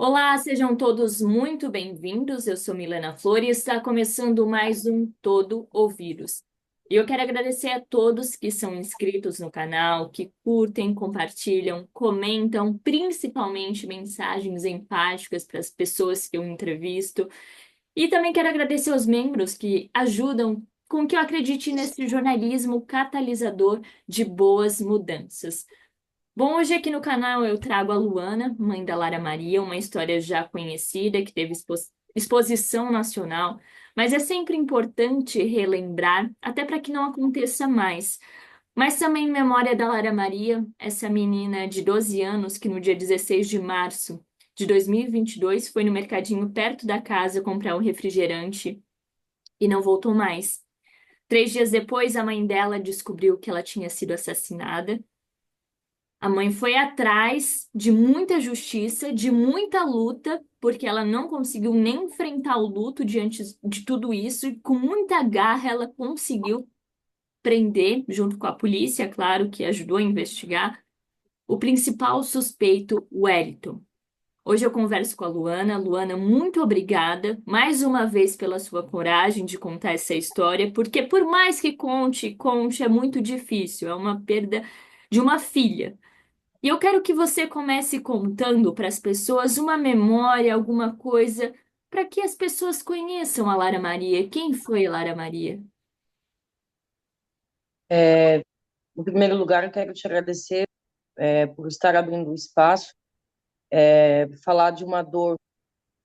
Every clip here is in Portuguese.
Olá, sejam todos muito bem-vindos. Eu sou Milena Flores e está começando mais um Todo Ouvidos. E eu quero agradecer a todos que são inscritos no canal, que curtem, compartilham, comentam, principalmente mensagens empáticas para as pessoas que eu entrevisto. E também quero agradecer aos membros que ajudam com que eu acredite nesse jornalismo catalisador de boas mudanças. Bom, hoje aqui no canal eu trago a Luana, mãe da Lara Maria, uma história já conhecida que teve exposição nacional, mas é sempre importante relembrar, até para que não aconteça mais. Mas também em memória da Lara Maria, essa menina de 12 anos que no dia 16 de março de 2022 foi no mercadinho perto da casa comprar um refrigerante e não voltou mais. 3 dias depois, a mãe dela descobriu que ela tinha sido assassinada. A mãe foi atrás de muita justiça, de muita luta, porque ela não conseguiu nem enfrentar o luto diante de tudo isso, e com muita garra ela conseguiu prender, junto com a polícia, claro, que ajudou a investigar, o principal suspeito, o Wellington. Hoje eu converso com a Luana. Luana, muito obrigada mais uma vez pela sua coragem de contar essa história, porque por mais que conte, é muito difícil, é uma perda de uma filha. E eu quero que você comece contando para as pessoas uma memória, alguma coisa, para que as pessoas conheçam a Lara Maria. Quem foi a Lara Maria? Em primeiro lugar, eu quero te agradecer, por estar abrindo o espaço, falar de uma dor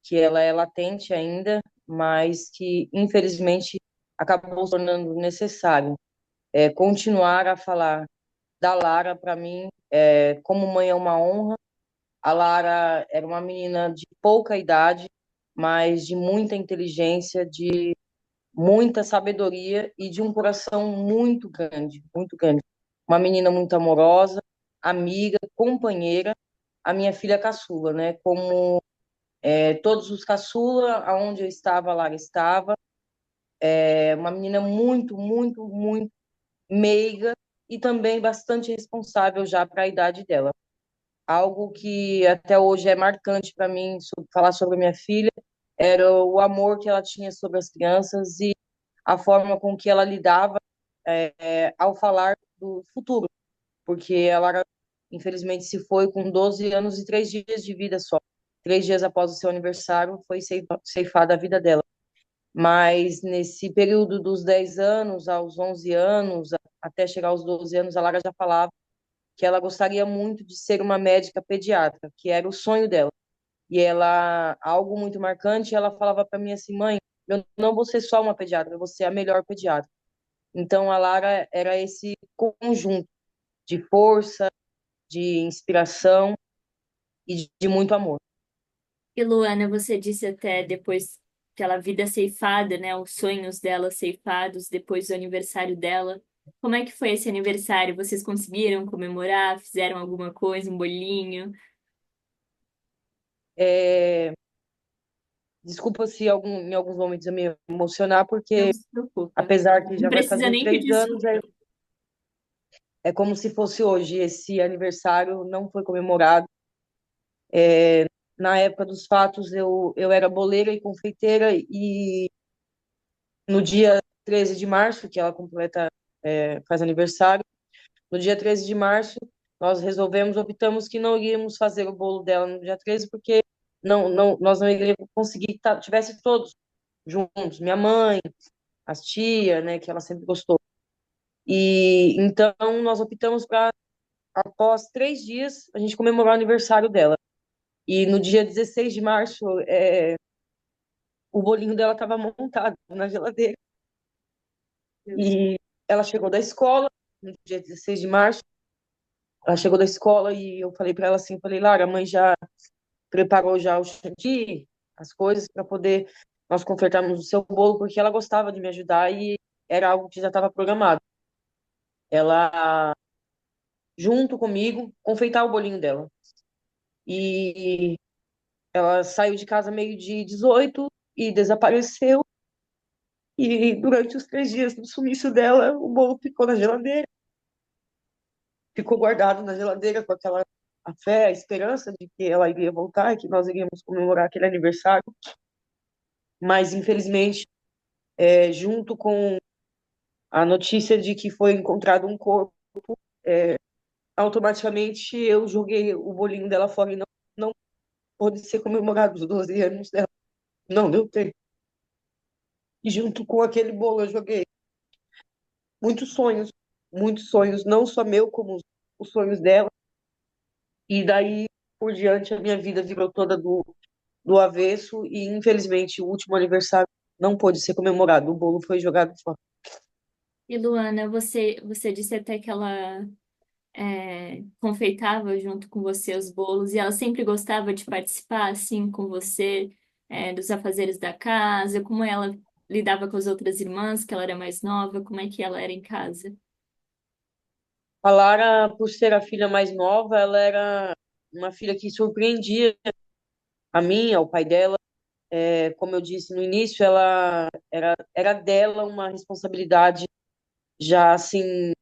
que ela é latente ainda, mas que, infelizmente, acabou se tornando necessário. Continuar a falar da Lara, para mim, como mãe, é uma honra. A Lara era uma menina de pouca idade, mas de muita inteligência, de muita sabedoria e de um coração muito grande, muito grande. Uma menina muito amorosa, amiga, companheira, a minha filha caçula, né? Como todos os caçula, aonde eu estava, a Lara estava. É uma menina muito, muito, muito meiga e também bastante responsável já para a idade dela. Algo que até hoje é marcante para mim, falar sobre a minha filha, era o amor que ela tinha sobre as crianças e a forma com que ela lidava ao falar do futuro, porque ela, infelizmente, se foi com 12 anos e 3 dias de vida só. 3 dias após o seu aniversário, foi ceifada a vida dela. Mas nesse período dos 10 anos aos 11 anos, até chegar aos 12 anos, a Lara já falava que ela gostaria muito de ser uma médica pediatra, que era o sonho dela. E ela, algo muito marcante, ela falava para mim assim, mãe, eu não vou ser só uma pediatra, eu vou ser a melhor pediatra. Então, a Lara era esse conjunto de força, de inspiração e de muito amor. E Luana, você disse até depois aquela vida ceifada, né? Os sonhos dela ceifados depois do aniversário dela. Como é que foi esse aniversário? Vocês conseguiram comemorar? Fizeram alguma coisa, um bolinho? É, desculpa se em alguns momentos eu me emocionar, Não porque se preocupa. apesar que Não já vai precisa fazer nem três pedir anos, desculpa. é como se fosse hoje. Esse aniversário não foi comemorado. Na época dos fatos, eu era boleira e confeiteira, e no dia 13 de março, que ela completa, faz aniversário, no dia 13 de março, nós optamos que não iríamos fazer o bolo dela no dia 13, porque nós não iríamos conseguir que tivesse todos juntos, minha mãe, as tia, né, que ela sempre gostou. E então nós optamos para, após 3 dias, a gente comemorar o aniversário dela. E no dia 16 de março, o bolinho dela estava montado na geladeira. E ela chegou da escola, no dia 16 de março, ela chegou da escola e eu falei para ela assim, falei, Lara, a mãe já preparou já o chantilly, as coisas para poder nós consertarmos o seu bolo, porque ela gostava de me ajudar e era algo que já estava programado. Ela, junto comigo, confeitar o bolinho dela. E ela saiu de casa meio de 18 e desapareceu. E durante os 3 dias do sumiço dela, o bolo ficou na geladeira, ficou guardado na geladeira com aquela a fé, a esperança de que ela iria voltar e que nós iríamos comemorar aquele aniversário. Mas, infelizmente, junto com a notícia de que foi encontrado um corpo, automaticamente eu joguei o bolinho dela fora e não pôde ser comemorado os 12 anos dela. Não deu tempo. E junto com aquele bolo eu joguei muitos muitos sonhos, não só meu, como os sonhos dela. E daí por diante a minha vida virou toda do avesso e infelizmente o último aniversário não pôde ser comemorado. O bolo foi jogado fora. E Luana, você disse até que ela confeitava junto com você os bolos e ela sempre gostava de participar assim com você, dos afazeres da casa, como ela lidava com as outras irmãs, que ela era mais nova, como é que ela era em casa? A Lara, por ser a filha mais nova, ela era uma filha que surpreendia a mim, ao pai dela. Como eu disse no início, ela era dela uma responsabilidade já assim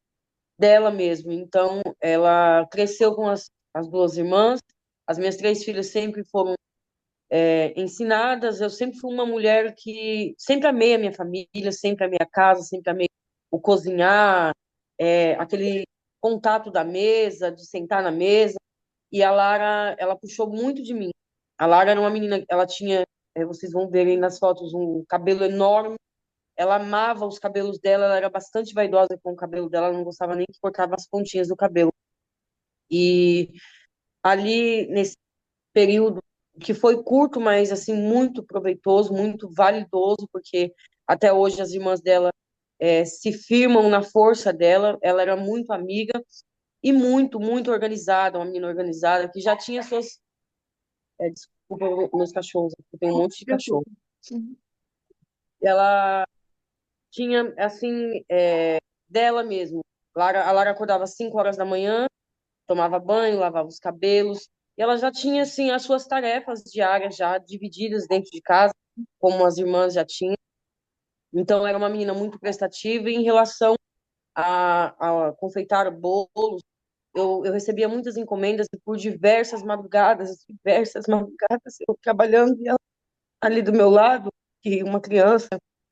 dela mesmo. Então, ela cresceu com as duas irmãs. As minhas três filhas sempre foram ensinadas. Eu sempre fui uma mulher que sempre amei a minha família, sempre amei a casa, sempre amei o cozinhar, aquele contato da mesa, de sentar na mesa. E a Lara, ela puxou muito de mim. A Lara era uma menina, ela tinha, vocês vão ver aí nas fotos, um cabelo enorme. Ela amava os cabelos dela, ela era bastante vaidosa com o cabelo dela, ela não gostava nem que cortava as pontinhas do cabelo. E ali, nesse período, que foi curto, mas assim, muito proveitoso, muito validoso, porque até hoje as irmãs dela se firmam na força dela. Ela era muito amiga e muito organizada, uma menina organizada, que já tinha suas. Desculpa meus cachorros, eu tenho um Não monte se de cachorro. preocupe. Uhum. Ela tinha, assim, dela mesmo. A Lara acordava às 5 horas da manhã, tomava banho, lavava os cabelos, e ela já tinha, assim, as suas tarefas diárias já divididas dentro de casa, como as irmãs já tinham. Então, era uma menina muito prestativa. E em relação a confeitar bolos, eu recebia muitas encomendas e por diversas madrugadas, eu trabalhando e ela ali do meu lado, que uma criança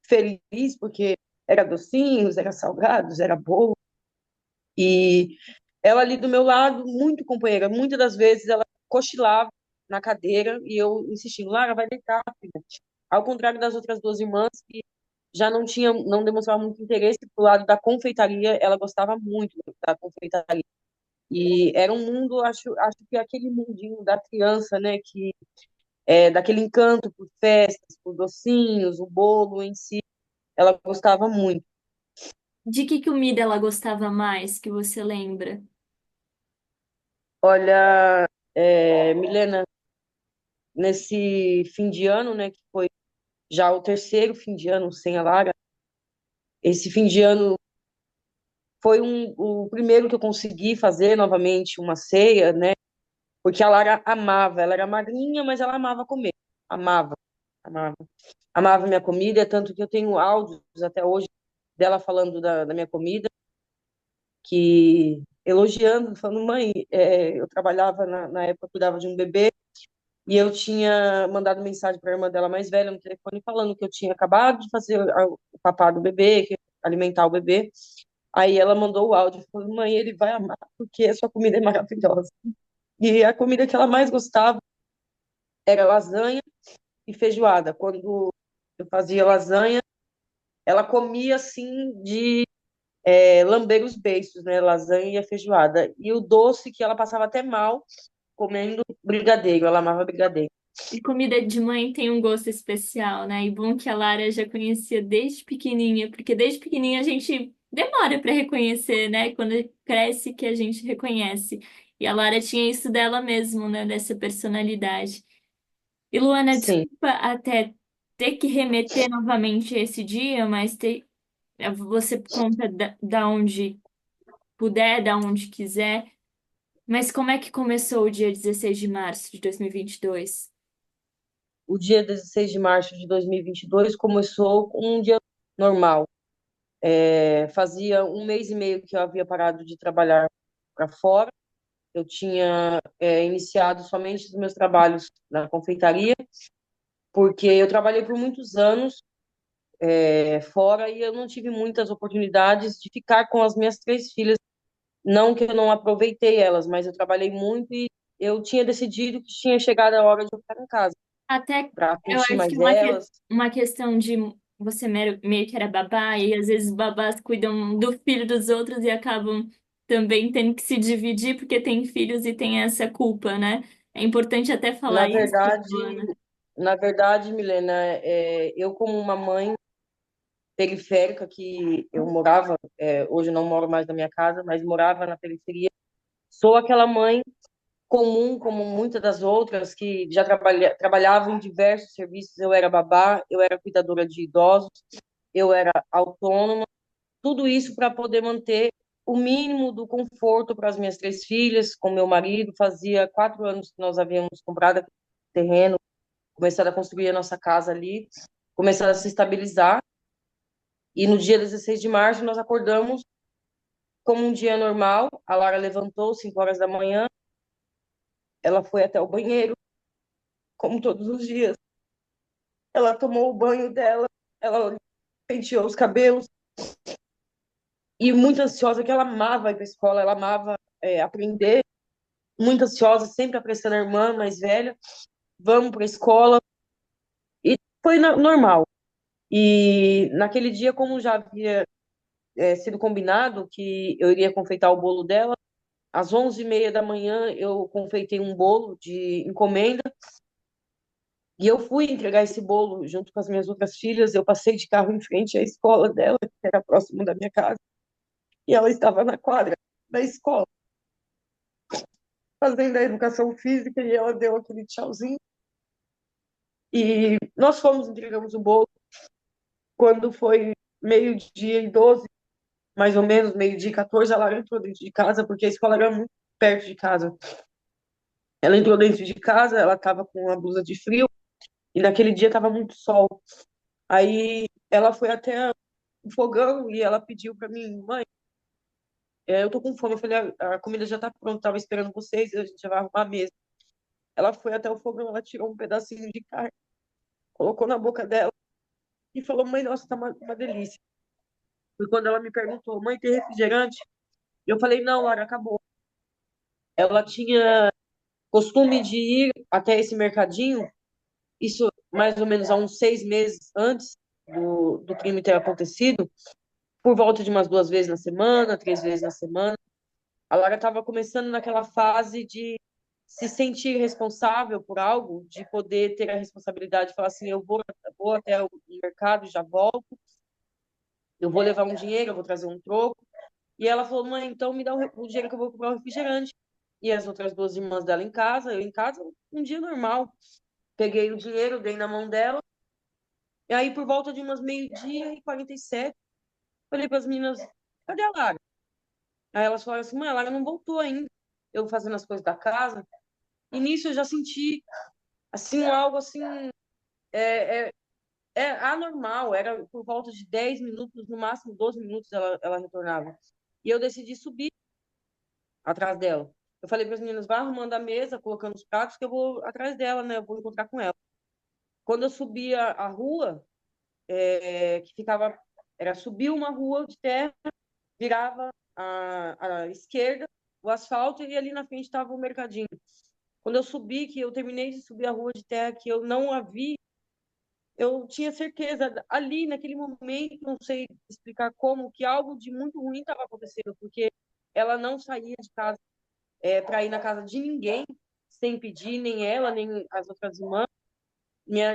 feliz, porque era docinhos, era salgados, era bolo. E ela ali do meu lado, muito companheira. Muitas das vezes ela cochilava na cadeira e eu insistindo, Lara, vai deitar, filha. Ao contrário das outras duas irmãs, que já não demonstravam muito interesse pro lado da confeitaria, ela gostava muito da confeitaria. E era um mundo, acho que aquele mundinho da criança, né, que daquele encanto por festas, por docinhos, o bolo em si, ela gostava muito. De que comida ela gostava mais, que você lembra? Olha, Milena, nesse fim de ano, né, que foi já o terceiro fim de ano sem a Lara, esse fim de ano foi o primeiro que eu consegui fazer novamente uma ceia, né, porque a Lara amava, ela era magrinha, mas ela amava comer, amava, amava, amava minha comida, tanto que eu tenho áudios até hoje dela falando da minha comida, que elogiando, falando, mãe, eu trabalhava na época, eu cuidava de um bebê, e eu tinha mandado mensagem para a irmã dela mais velha no telefone falando que eu tinha acabado de fazer o papá do bebê, alimentar o bebê. Aí ela mandou o áudio falando, mãe, ele vai amar, porque a sua comida é maravilhosa. E a comida que ela mais gostava era lasanha e feijoada. Quando eu fazia lasanha, ela comia assim de lamber os beiços, né? Lasanha e a feijoada. E o doce que ela passava até mal comendo brigadeiro. Ela amava brigadeiro. E comida de mãe tem um gosto especial, né? E bom que a Lara já conhecia desde pequenininha, porque desde pequenininha a gente demora para reconhecer, né? Quando cresce que a gente reconhece. E a Lara tinha isso dela mesmo, né? Dessa personalidade. E Luana, Sim. desculpa até ter que remeter novamente a esse dia, mas você conta da onde puder, da onde quiser. Mas como é que começou o dia 16 de março de 2022? O dia 16 de março de 2022 começou com um dia normal. Fazia um mês e meio que eu havia parado de trabalhar para fora. eu tinha iniciado somente os meus trabalhos na confeitaria, porque eu trabalhei por muitos anos fora e eu não tive muitas oportunidades de ficar com as minhas três filhas. Não que eu não aproveitei elas, mas eu trabalhei muito e eu tinha decidido que tinha chegado a hora de eu ficar em casa Até para eu curtir acho que mais elas. uma questão de você meio que era babá, e às vezes babás cuidam do filho dos outros e acabam também tendo que se dividir porque tem filhos e tem essa culpa, né? É importante até Na falar isso, verdade, Ana. na verdade, Milena, eu como uma mãe periférica que eu morava, hoje eu não moro mais na minha casa, mas morava na periferia, sou aquela mãe comum, como muitas das outras, que já trabalhava em diversos serviços. Eu era babá, eu era cuidadora de idosos, eu era autônoma, tudo isso para poder manter o mínimo do conforto para as minhas três filhas, com meu marido. Fazia 4 anos que nós havíamos comprado aquele terreno, começado a construir a nossa casa ali, começado a se estabilizar. E no dia 16 de março nós acordamos como um dia normal. A Lara levantou 5 horas da manhã, ela foi até o banheiro, como todos os dias. Ela tomou o banho dela, ela penteou os cabelos e muito ansiosa, que ela amava ir para a escola, ela amava aprender, muito ansiosa, sempre apressando a irmã mais velha, vamos para a escola. E foi normal. E naquele dia, como já havia sido combinado que eu iria confeitar o bolo dela, às 11h30 da manhã eu confeitei um bolo de encomenda e eu fui entregar esse bolo junto com as minhas outras filhas. Eu passei de carro em frente à escola dela, que era próximo da minha casa, e ela estava na quadra da escola, fazendo a educação física, e ela deu aquele tchauzinho. E nós fomos, entregamos o bolo. Quando foi 12h12, mais ou menos, 12h14, ela entrou dentro de casa, porque a escola era muito perto de casa. Ela entrou dentro de casa, ela estava com uma blusa de frio, e naquele dia estava muito sol. Aí ela foi até o fogão e ela pediu para mim: mãe, eu tô com fome. Eu falei: a comida já tá pronta, tava esperando vocês, a gente já vai arrumar a mesa. Ela foi até o fogão, ela tirou um pedacinho de carne, colocou na boca dela e falou: mãe, nossa, tá uma delícia. E quando ela me perguntou: mãe, tem refrigerante? Eu falei: não, Lara, acabou. Ela tinha costume de ir até esse mercadinho, isso mais ou menos há uns 6 meses antes do crime ter acontecido, por volta de umas 2 vezes na semana, 3 vezes na semana. A Lara estava começando naquela fase de se sentir responsável por algo, de poder ter a responsabilidade de falar assim: vou até o mercado, já volto, eu vou levar um dinheiro, eu vou trazer um troco. E ela falou: mãe, então me dá o dinheiro que eu vou comprar o refrigerante. E as outras duas irmãs dela em casa, eu em casa, um dia normal. Peguei o dinheiro, dei na mão dela. E aí, por volta de umas 12h47, falei para as meninas: cadê a Lara? Aí elas falaram assim: mãe, a Lara não voltou ainda. Eu fazendo as coisas da casa. E nisso eu já senti, assim, algo assim, é, é, anormal. Era por volta de 10 minutos, no máximo 12 minutos ela retornava. E eu decidi subir atrás dela. Eu falei para as meninas: vai arrumando a mesa, colocando os pratos, que eu vou atrás dela, né? Eu vou encontrar com ela. Quando eu subi a rua, que ficava, era subir uma rua de terra, virava à esquerda o asfalto e ali na frente estava o mercadinho. Quando eu subi, que eu terminei de subir a rua de terra, que eu não a vi, eu tinha certeza ali naquele momento, não sei explicar como, que algo de muito ruim estava acontecendo, porque ela não saía de casa para ir na casa de ninguém sem pedir, nem ela, nem as outras irmãs. Minha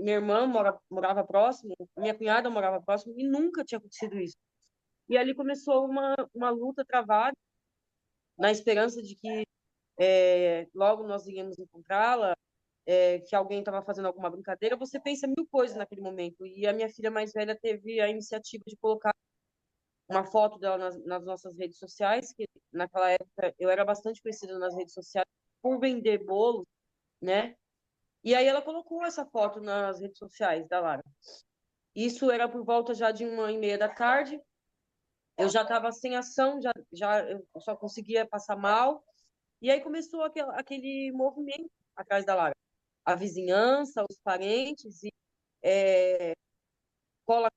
irmã morava próximo, minha cunhada morava próximo e nunca tinha acontecido isso. E ali começou uma luta travada, na esperança de que logo nós iríamos encontrá-la, que alguém estava fazendo alguma brincadeira. Você pensa mil coisas naquele momento. E a minha filha mais velha teve a iniciativa de colocar uma foto dela nas nossas redes sociais, que naquela época eu era bastante conhecida nas redes sociais por vender bolos, né? E aí ela colocou essa foto nas redes sociais da Lara. Isso era por volta já de 1h30 da tarde. Eu já estava sem ação, eu só conseguia passar mal. E aí começou aquele movimento atrás da Lara. A vizinhança, os parentes, e, cola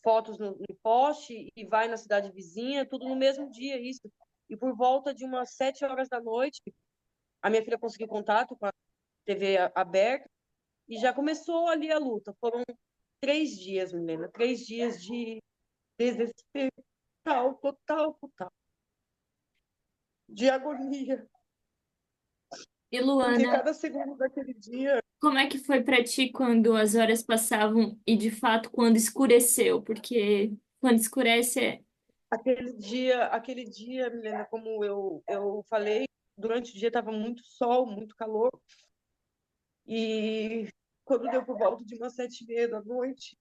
fotos no poste e vai na cidade vizinha, tudo no mesmo dia, isso. E por volta de umas 7 horas da noite, a minha filha conseguiu contato com a TV aberta e já começou ali a luta. Foram 3 dias, menina, 3 dias de desespero total, total, total, de agonia, E porque Luana, cada segundo daquele dia, como é que foi para ti quando as horas passavam e de fato quando escureceu? Porque quando escurece aquele dia, Milena, como eu falei, durante o dia estava muito sol, muito calor, e quando deu por volta de umas 7h30 da noite,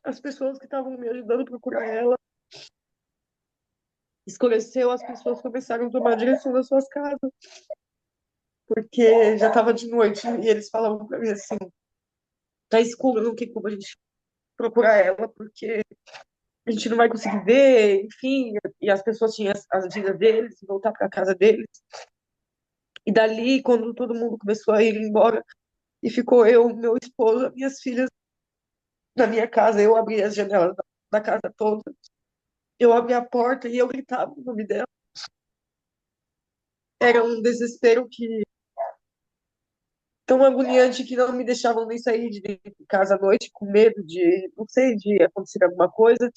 as pessoas que estavam me ajudando a procurar ela, escureceu, as pessoas começaram a tomar a direção das suas casas, porque já estava de noite, e eles falavam para mim assim, tá escuro, não tem como a gente procurar ela, porque a gente não vai conseguir ver, enfim, e as pessoas tinham as vidas deles, voltar para casa deles. E dali, quando todo mundo começou a ir embora, e ficou eu, meu esposo, minhas filhas na minha casa, eu abri as janelas da casa toda, eu abri a porta e eu gritava o nome dela. Era um desespero que tão agoniante que não me deixavam nem sair de dentro de casa à noite, com medo de, não sei, de acontecer alguma coisa.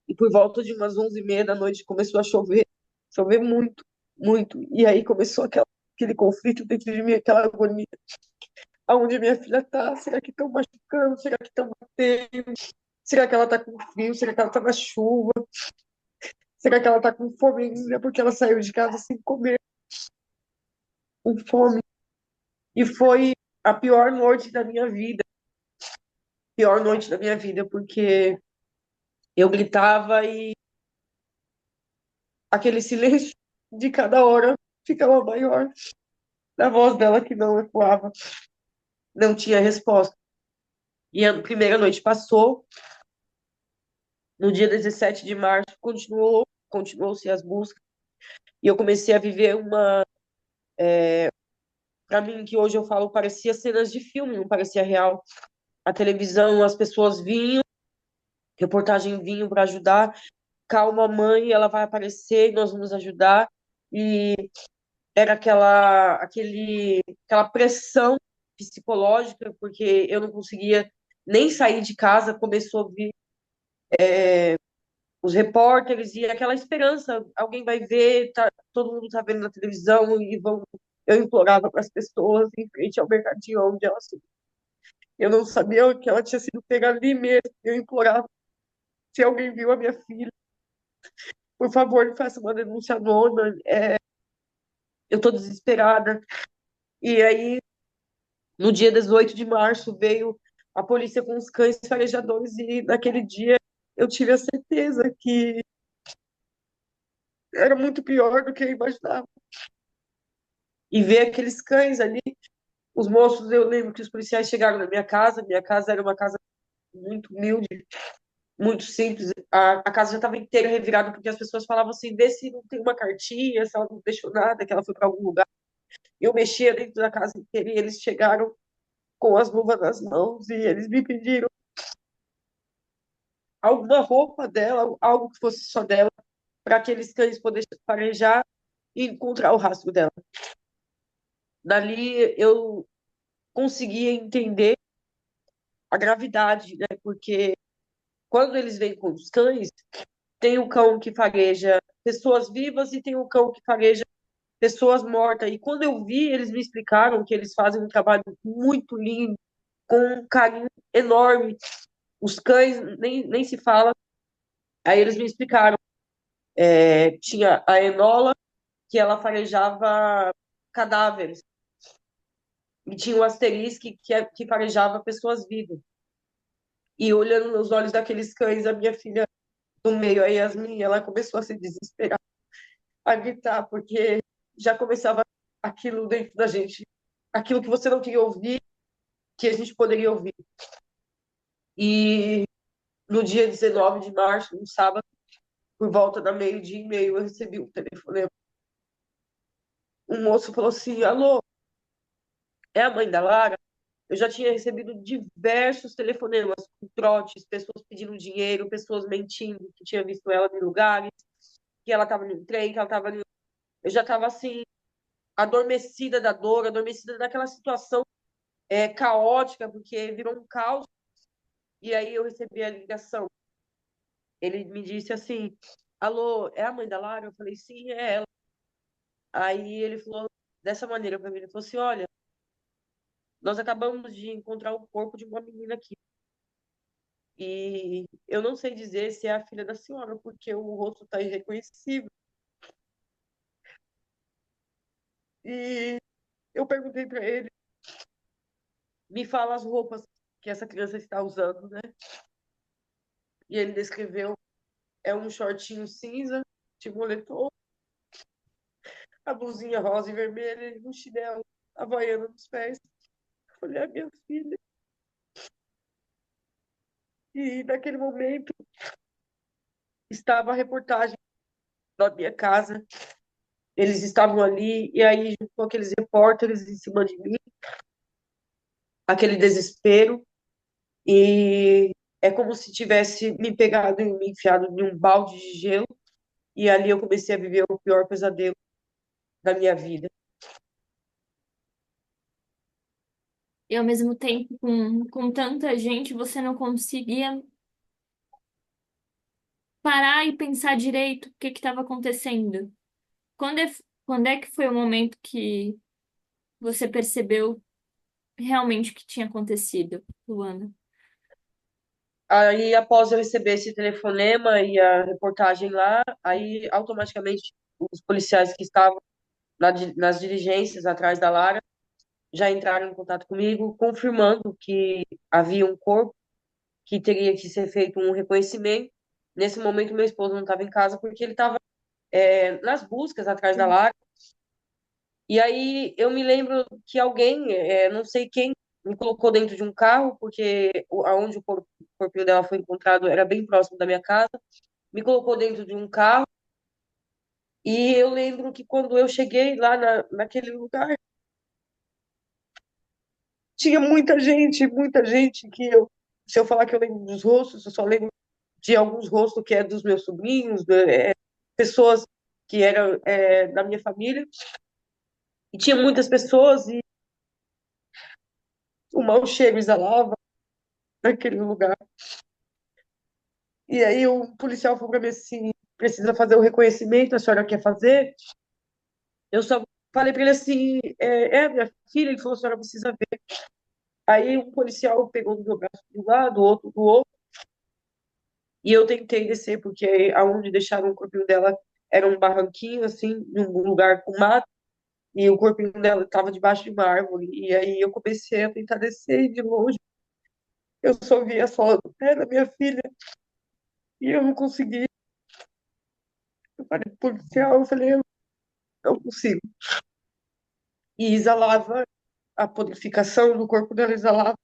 E por volta de umas 11h30 da noite começou a chover, chover muito, muito. E aí começou aquele conflito dentro de mim, aquela agonia. Aonde minha filha tá? Será que estão machucando? Será que estão batendo? Será que ela tá com frio? Será que ela tá na chuva? Será que ela tá com fome ainda? Porque ela saiu de casa sem comer, com fome. E foi a pior noite da minha vida. Pior noite da minha vida, porque eu gritava e aquele silêncio de cada hora ficava maior. Da voz dela que não ecoava, não tinha resposta. E a primeira noite passou, no dia 17 de março continuou-se as buscas, e eu comecei a viver para mim, que hoje eu falo, parecia cenas de filme, não parecia real. A televisão, as pessoas vinham, reportagem vinham para ajudar, calma mãe, ela vai aparecer, nós vamos ajudar, e era aquela pressão psicológica, porque eu não conseguia nem sair de casa, começou a vir os repórteres e aquela esperança, alguém vai ver, todo mundo está vendo na televisão e vão. Eu implorava para as pessoas em frente ao mercadinho onde ela subiu. Eu não sabia que ela tinha sido pega ali mesmo. Eu implorava, se alguém viu a minha filha, por favor, faça uma denúncia anônima. Eu estou desesperada. E aí, no dia 18 de março, veio a polícia com os cães farejadores e naquele dia eu tive a certeza que era muito pior do que eu imaginava. E ver aqueles cães ali. Os moços, eu lembro que os policiais chegaram na minha casa era uma casa muito humilde, muito simples. A casa já estava inteira revirada, porque as pessoas falavam assim: vê se não tem uma cartinha, se ela não deixou nada, que ela foi para algum lugar. Eu mexia dentro da casa inteira e eles chegaram com as luvas nas mãos e eles me pediram alguma roupa dela, algo que fosse só dela, para aqueles cães poderem farejar e encontrar o rastro dela. Dali eu conseguia entender a gravidade, né? Porque quando eles vêm com os cães, tem o cão que fareja pessoas vivas e tem o cão que fareja pessoas mortas. E quando eu vi, eles me explicaram que eles fazem um trabalho muito lindo, com um carinho enorme. Os cães nem se fala. Aí eles me explicaram. Tinha a Enola, que ela farejava cadáveres. E tinha o Asterisque, que farejava pessoas vivas. E olhando nos olhos daqueles cães, a minha filha do meio, a Yasmin, ela começou a se desesperar, a gritar, porque já começava aquilo dentro da gente, aquilo que você não queria ouvir, que a gente poderia ouvir. E no dia 19 de março, no sábado, por volta da meio-dia e meio, eu recebi um telefonema o moço falou assim: alô, é a mãe da Lara? Eu já tinha recebido diversos telefonemas com trotes, pessoas pedindo dinheiro, pessoas mentindo que tinha visto ela em lugares, que ela estava no trem, que ela estava. Eu já estava assim, adormecida da dor, adormecida daquela situação caótica, porque virou um caos. E aí eu recebi a ligação. Ele me disse assim: alô, é a mãe da Lara? Eu falei: sim, é ela. Aí ele falou dessa maneira para mim: ele falou assim, olha, nós acabamos de encontrar o corpo de uma menina aqui. E eu não sei dizer se é a filha da senhora, porque o rosto está irreconhecível. E eu perguntei para ele: me fala as roupas que essa criança está usando, né? E ele descreveu: é um shortinho cinza, de moletom, a blusinha rosa e vermelha, e um chinelo havaiano nos pés. Olhei a minha filha. E naquele momento estava a reportagem da minha casa. Eles estavam ali, e aí, junto com aqueles repórteres em cima de mim, aquele desespero, e é como se tivesse me pegado e me enfiado em um balde de gelo, e ali eu comecei a viver o pior pesadelo da minha vida. E ao mesmo tempo, com tanta gente, você não conseguia parar e pensar direito o que estava acontecendo. Quando é, quando é que foi o momento que você percebeu realmente o que tinha acontecido, Luana? Aí, após eu receber esse telefonema e a reportagem lá, aí automaticamente os policiais que estavam nas diligências atrás da Lara já entraram em contato comigo, confirmando que havia um corpo, que teria que ser feito um reconhecimento. Nesse momento, meu esposo não estava em casa porque ele estava nas buscas atrás da Lara. E aí eu me lembro que alguém, não sei quem, me colocou dentro de um carro, porque aonde o corpinho dela foi encontrado era bem próximo da minha casa. Me colocou dentro de um carro. E eu lembro que quando eu cheguei lá naquele lugar, tinha muita gente que se eu falar que eu lembro dos rostos, eu só lembro de alguns rostos que é dos meus sobrinhos, pessoas que eram da minha família. E tinha muitas pessoas e o mau cheiro exalava naquele lugar. E aí o policial falou para mim assim, precisa fazer o reconhecimento, a senhora quer fazer? Eu só falei para ele assim, minha filha, ele falou, a senhora precisa ver. Aí um policial pegou no meu braço de um lado, o outro do outro, e eu tentei descer, porque aonde deixaram o corpinho dela era um barranquinho, assim, num lugar com mato, e o corpinho dela estava debaixo de uma árvore. E aí eu comecei a tentar descer, e de longe eu só via a sola do pé da minha filha, e eu não consegui. Eu falei pro policial, eu falei, eu não consigo. E exalava a purificação do corpo dela, exalava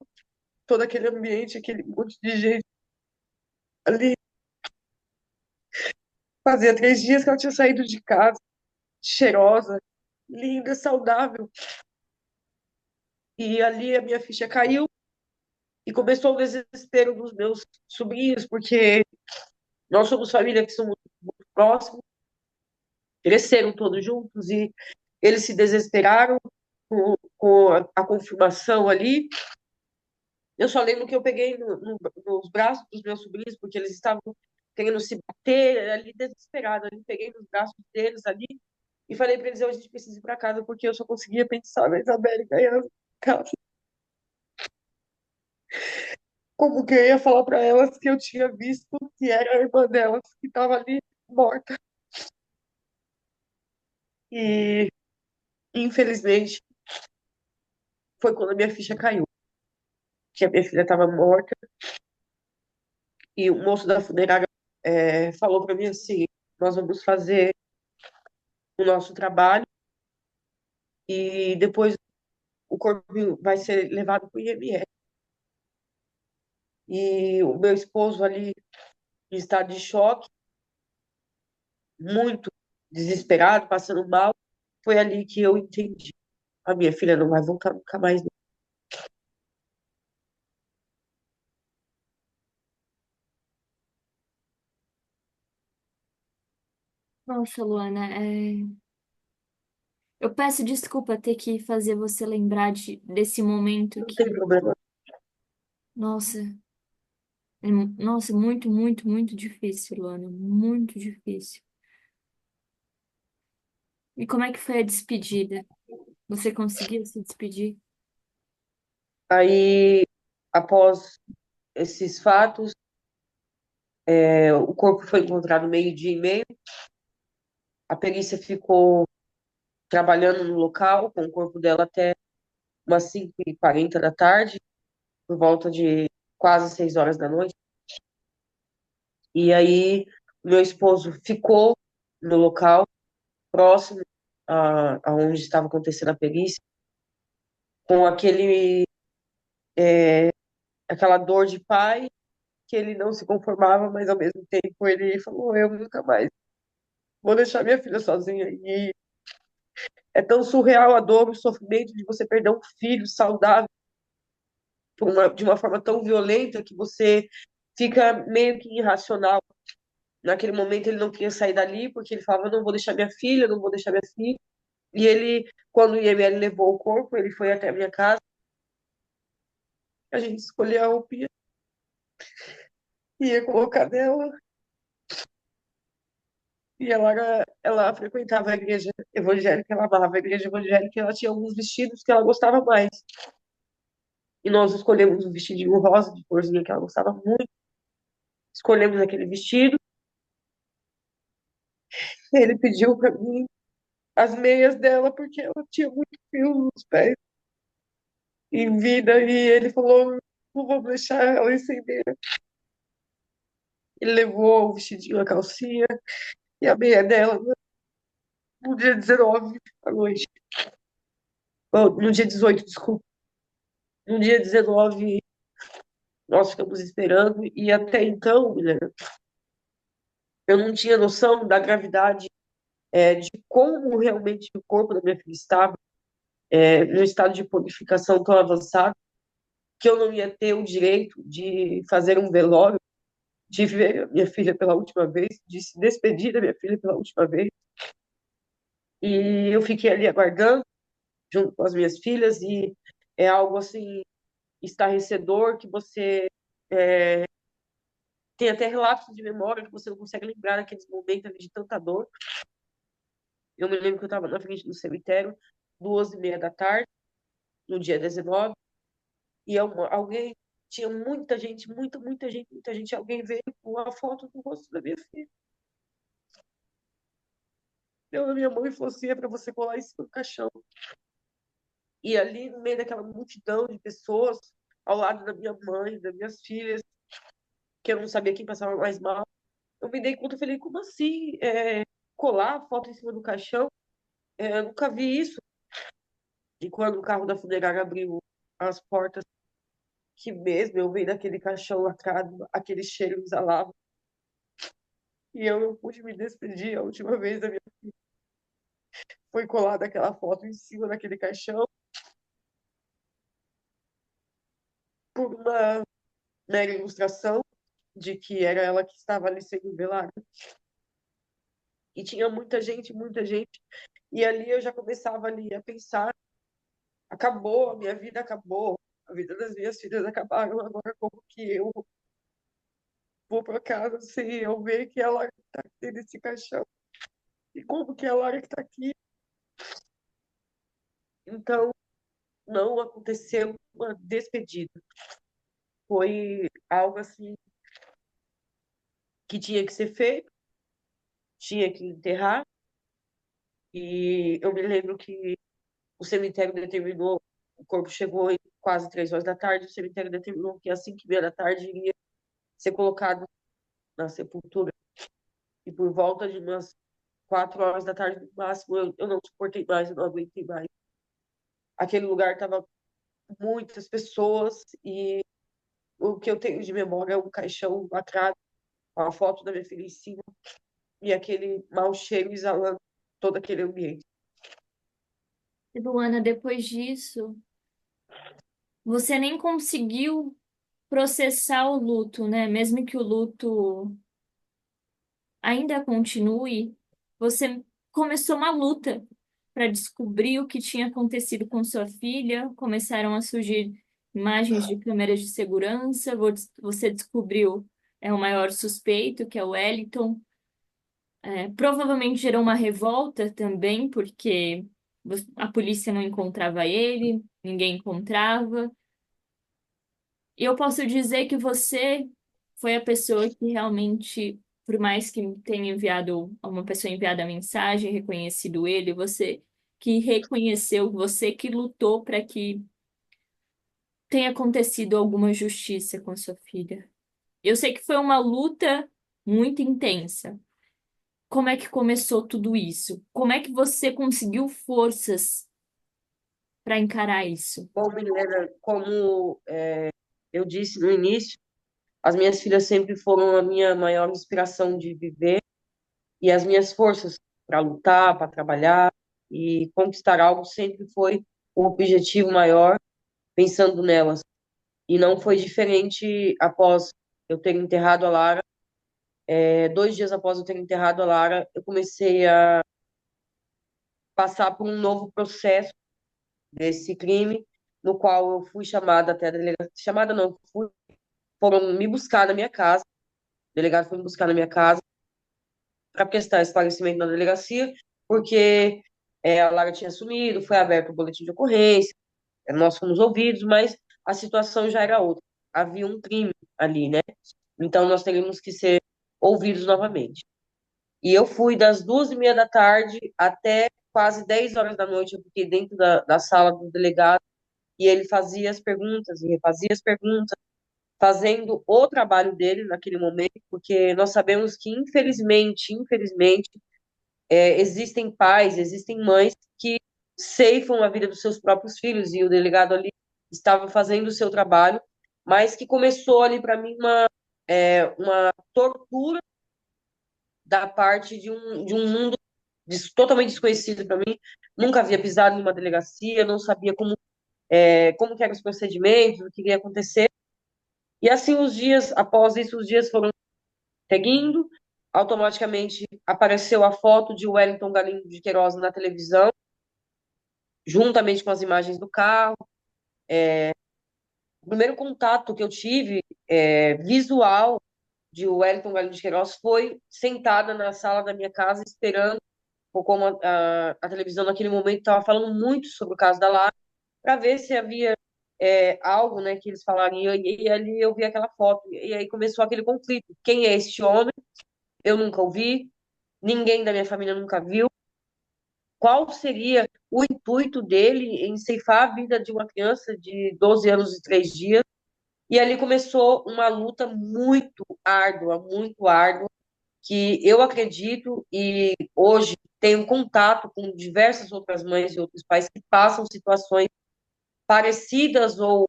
todo aquele ambiente, aquele monte de gente ali. Fazia 3 dias que ela tinha saído de casa, cheirosa, linda, saudável. E ali a minha ficha caiu e começou o desespero dos meus sobrinhos, porque nós somos família que somos muito próximos, cresceram todos juntos e eles se desesperaram com a confirmação ali. Eu só lembro que eu peguei nos braços dos meus sobrinhos, porque eles estavam querendo se bater ali desesperado. Eu peguei nos braços deles ali e falei para eles: a gente precisa ir para casa, porque eu só conseguia pensar na Isabelle ganhando casa. Como que eu ia falar para elas que eu tinha visto que era a irmã delas que estava ali morta. E, infelizmente, foi quando a minha ficha caiu, que a minha filha estava morta. E o moço da funerária falou para mim assim: nós vamos fazer o nosso trabalho e depois o corpo vai ser levado para o IML. E o meu esposo ali em estado de choque, muito desesperado, passando mal. foi ali que eu entendi. A minha filha não vai voltar nunca mais. Nossa, Luana, eu peço desculpa ter que fazer você lembrar desse momento Não tem que, problema. nossa, nossa, muito, muito, muito difícil, Luana, muito difícil. E como é que foi a despedida? Você conseguiu se despedir? Aí, após esses fatos, o corpo foi encontrado meio-dia e meio. A perícia ficou trabalhando no local com o corpo dela até umas 5h40 da tarde, por volta de quase 6 horas da noite. E aí, meu esposo ficou no local, próximo a onde estava acontecendo a perícia, com aquela dor de pai, que ele não se conformava, mas ao mesmo tempo ele falou: eu nunca mais vou deixar minha filha sozinha. E é tão surreal a dor, o sofrimento de você perder um filho saudável de uma forma tão violenta que você fica meio que irracional. Naquele momento ele não queria sair dali, porque ele falava: não vou deixar minha filha, não vou deixar minha filha. E ele, quando o IML levou o corpo, ele foi até a minha casa, a gente escolheu a roupinha e ia colocar nela. E ela frequentava a igreja evangélica, ela amava a igreja evangélica, e ela tinha alguns vestidos que ela gostava mais. E nós escolhemos um vestidinho rosa de corzinha que ela gostava muito. Escolhemos aquele vestido. Ele pediu para mim as meias dela, porque ela tinha muito fio nos pés em vida, e ele falou: não vou deixar ela ir sem meia. Ele levou o vestidinho, a calcinha e a meia dela no dia 19 à noite. No dia 18, desculpa. No dia 19, nós ficamos esperando, e até então, Guilherme, eu não tinha noção da gravidade, de como realmente o corpo da minha filha estava, no estado de purificação tão avançado, que eu não ia ter o direito de fazer um velório, de ver a minha filha pela última vez, de se despedir da minha filha pela última vez. E eu fiquei ali aguardando, junto com as minhas filhas, e é algo assim estarrecedor, que você tem até relapsos de memória, que você não consegue lembrar daqueles momentos ali de tanta dor. Eu me lembro que eu estava na frente do cemitério, 2h30 da tarde, no dia 19, e alguém, tinha muita gente, muita, muita gente, muita gente, alguém veio com a foto do rosto da minha filha. Deu na minha mão e falou assim: é para você colar em cima do caixão. E ali, no meio daquela multidão de pessoas, ao lado da minha mãe, das minhas filhas, que eu não sabia quem passava mais mal, eu me dei conta, eu falei: como assim? Colar a foto em cima do caixão? Eu nunca vi isso. E quando o carro da funerária abriu as portas, que mesmo eu vi daquele caixão lacrado, aquele cheiro exalava. E eu não pude me despedir. A última vez da minha foi colada aquela foto em cima daquele caixão por uma mera ilustração de que era ela que estava ali sendo velada. E tinha muita gente, muita gente. E ali eu já começava ali a pensar: acabou, a minha vida acabou, a vida das minhas filhas acabaram, agora como que eu vou para casa sem eu ver que ela está aqui nesse caixão? E como que ela está aqui? Então, não aconteceu uma despedida. Foi algo assim que tinha que ser feito, tinha que enterrar. E eu me lembro que o cemitério determinou, o corpo chegou em quase 3 horas da tarde, o cemitério determinou que às 5h30 da tarde iria ser colocado na sepultura. E por volta de umas 4 horas da tarde, no máximo, eu não suportei mais, eu não aguentei mais. Aquele lugar estava muitas pessoas, e o que eu tenho de memória é um caixão lacrado, com a foto da minha filha em cima, e aquele mau cheiro exalando todo aquele ambiente. Luana, depois disso, você nem conseguiu processar o luto, né? Mesmo que o luto ainda continue, você começou uma luta para descobrir o que tinha acontecido com sua filha. Começaram a surgir imagens de câmeras de segurança. Você descobriu o maior suspeito, que é o Wellington. Provavelmente gerou uma revolta também, porque a polícia não encontrava ele, ninguém encontrava. E eu posso dizer que você foi a pessoa que realmente, por mais que tenha enviado, uma pessoa enviado a mensagem, reconhecido ele, você que reconheceu, você que lutou para que tenha acontecido alguma justiça com sua filha. Eu sei que foi uma luta muito intensa. Como é que começou tudo isso? Como é que você conseguiu forças para encarar isso? Bom, Milena, como eu disse no início, as minhas filhas sempre foram a minha maior inspiração de viver e as minhas forças para lutar, para trabalhar e conquistar algo sempre foi um objetivo maior pensando nelas. E não foi diferente após eu ter enterrado a Lara. 2 dias após eu ter enterrado a Lara, eu comecei a passar por um novo processo desse crime, no qual eu fui chamada até a delegacia. Chamada não, foram me buscar na minha casa. O delegado foi me buscar na minha casa para prestar esclarecimento na delegacia, porque a Lara tinha sumido, foi aberto o boletim de ocorrência, nós fomos ouvidos, mas a situação já era outra. Havia um crime ali, né? Então nós teríamos que ser ouvidos novamente. E eu fui das 2h30 da tarde até quase 10 horas da noite. Eu fiquei dentro da sala do delegado e ele fazia as perguntas e refazia as perguntas, fazendo o trabalho dele naquele momento, porque nós sabemos que, infelizmente, existem pais, existem mães que ceifam a vida dos seus próprios filhos e o delegado ali estava fazendo o seu trabalho, mas que começou ali para mim uma tortura da parte de um mundo totalmente desconhecido para mim. Nunca havia pisado em uma delegacia, não sabia como que eram os procedimentos, o que ia acontecer. E assim os dias, após isso, os dias foram seguindo. Automaticamente apareceu a foto de Wellington Galindo de Queiroz na televisão, juntamente com as imagens do carro. O primeiro contato que eu tive visual de Wellington Galindo de Queiroz foi sentada na sala da minha casa, esperando, ou como a televisão naquele momento estava falando muito sobre o caso da Lara, para ver se havia algo, né, que eles falariam. E ali eu vi aquela foto. E aí começou aquele conflito. Quem é este homem? Eu nunca ouvi, ninguém da minha família nunca viu. Qual seria o intuito dele em ceifar a vida de uma criança de 12 anos e 3 dias? E ali começou uma luta muito árdua, que eu acredito e hoje tenho contato com diversas outras mães e outros pais que passam situações parecidas ou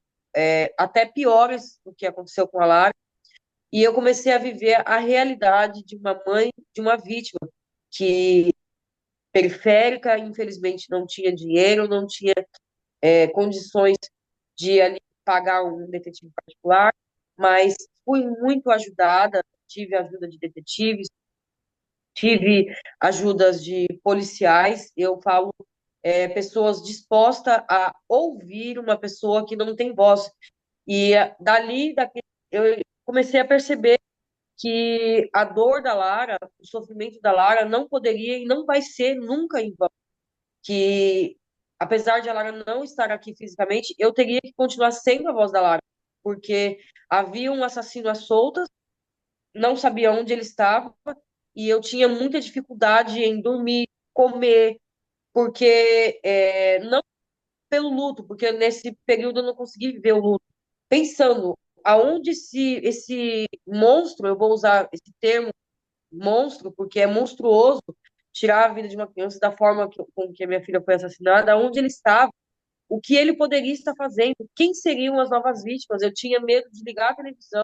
até piores do que aconteceu com a Lara. E eu comecei a viver a realidade de uma mãe de uma vítima que periférica, infelizmente não tinha dinheiro, não tinha condições de ali pagar um detetive particular, mas fui muito ajudada, tive ajuda de detetives, tive ajudas de policiais. Eu falo pessoas dispostas a ouvir uma pessoa que não tem voz. E eu comecei a perceber que a dor da Lara, o sofrimento da Lara não poderia e não vai ser nunca em vão. Que, apesar de a Lara não estar aqui fisicamente, eu teria que continuar sendo a voz da Lara, porque havia um assassino às soltas, não sabia onde ele estava, e eu tinha muita dificuldade em dormir, comer, porque não pelo luto, porque nesse período eu não consegui viver o luto, pensando aonde esse monstro, eu vou usar esse termo monstro, porque é monstruoso tirar a vida de uma criança da forma com que a minha filha foi assassinada, onde ele estava, o que ele poderia estar fazendo, quem seriam as novas vítimas. Eu tinha medo de ligar a televisão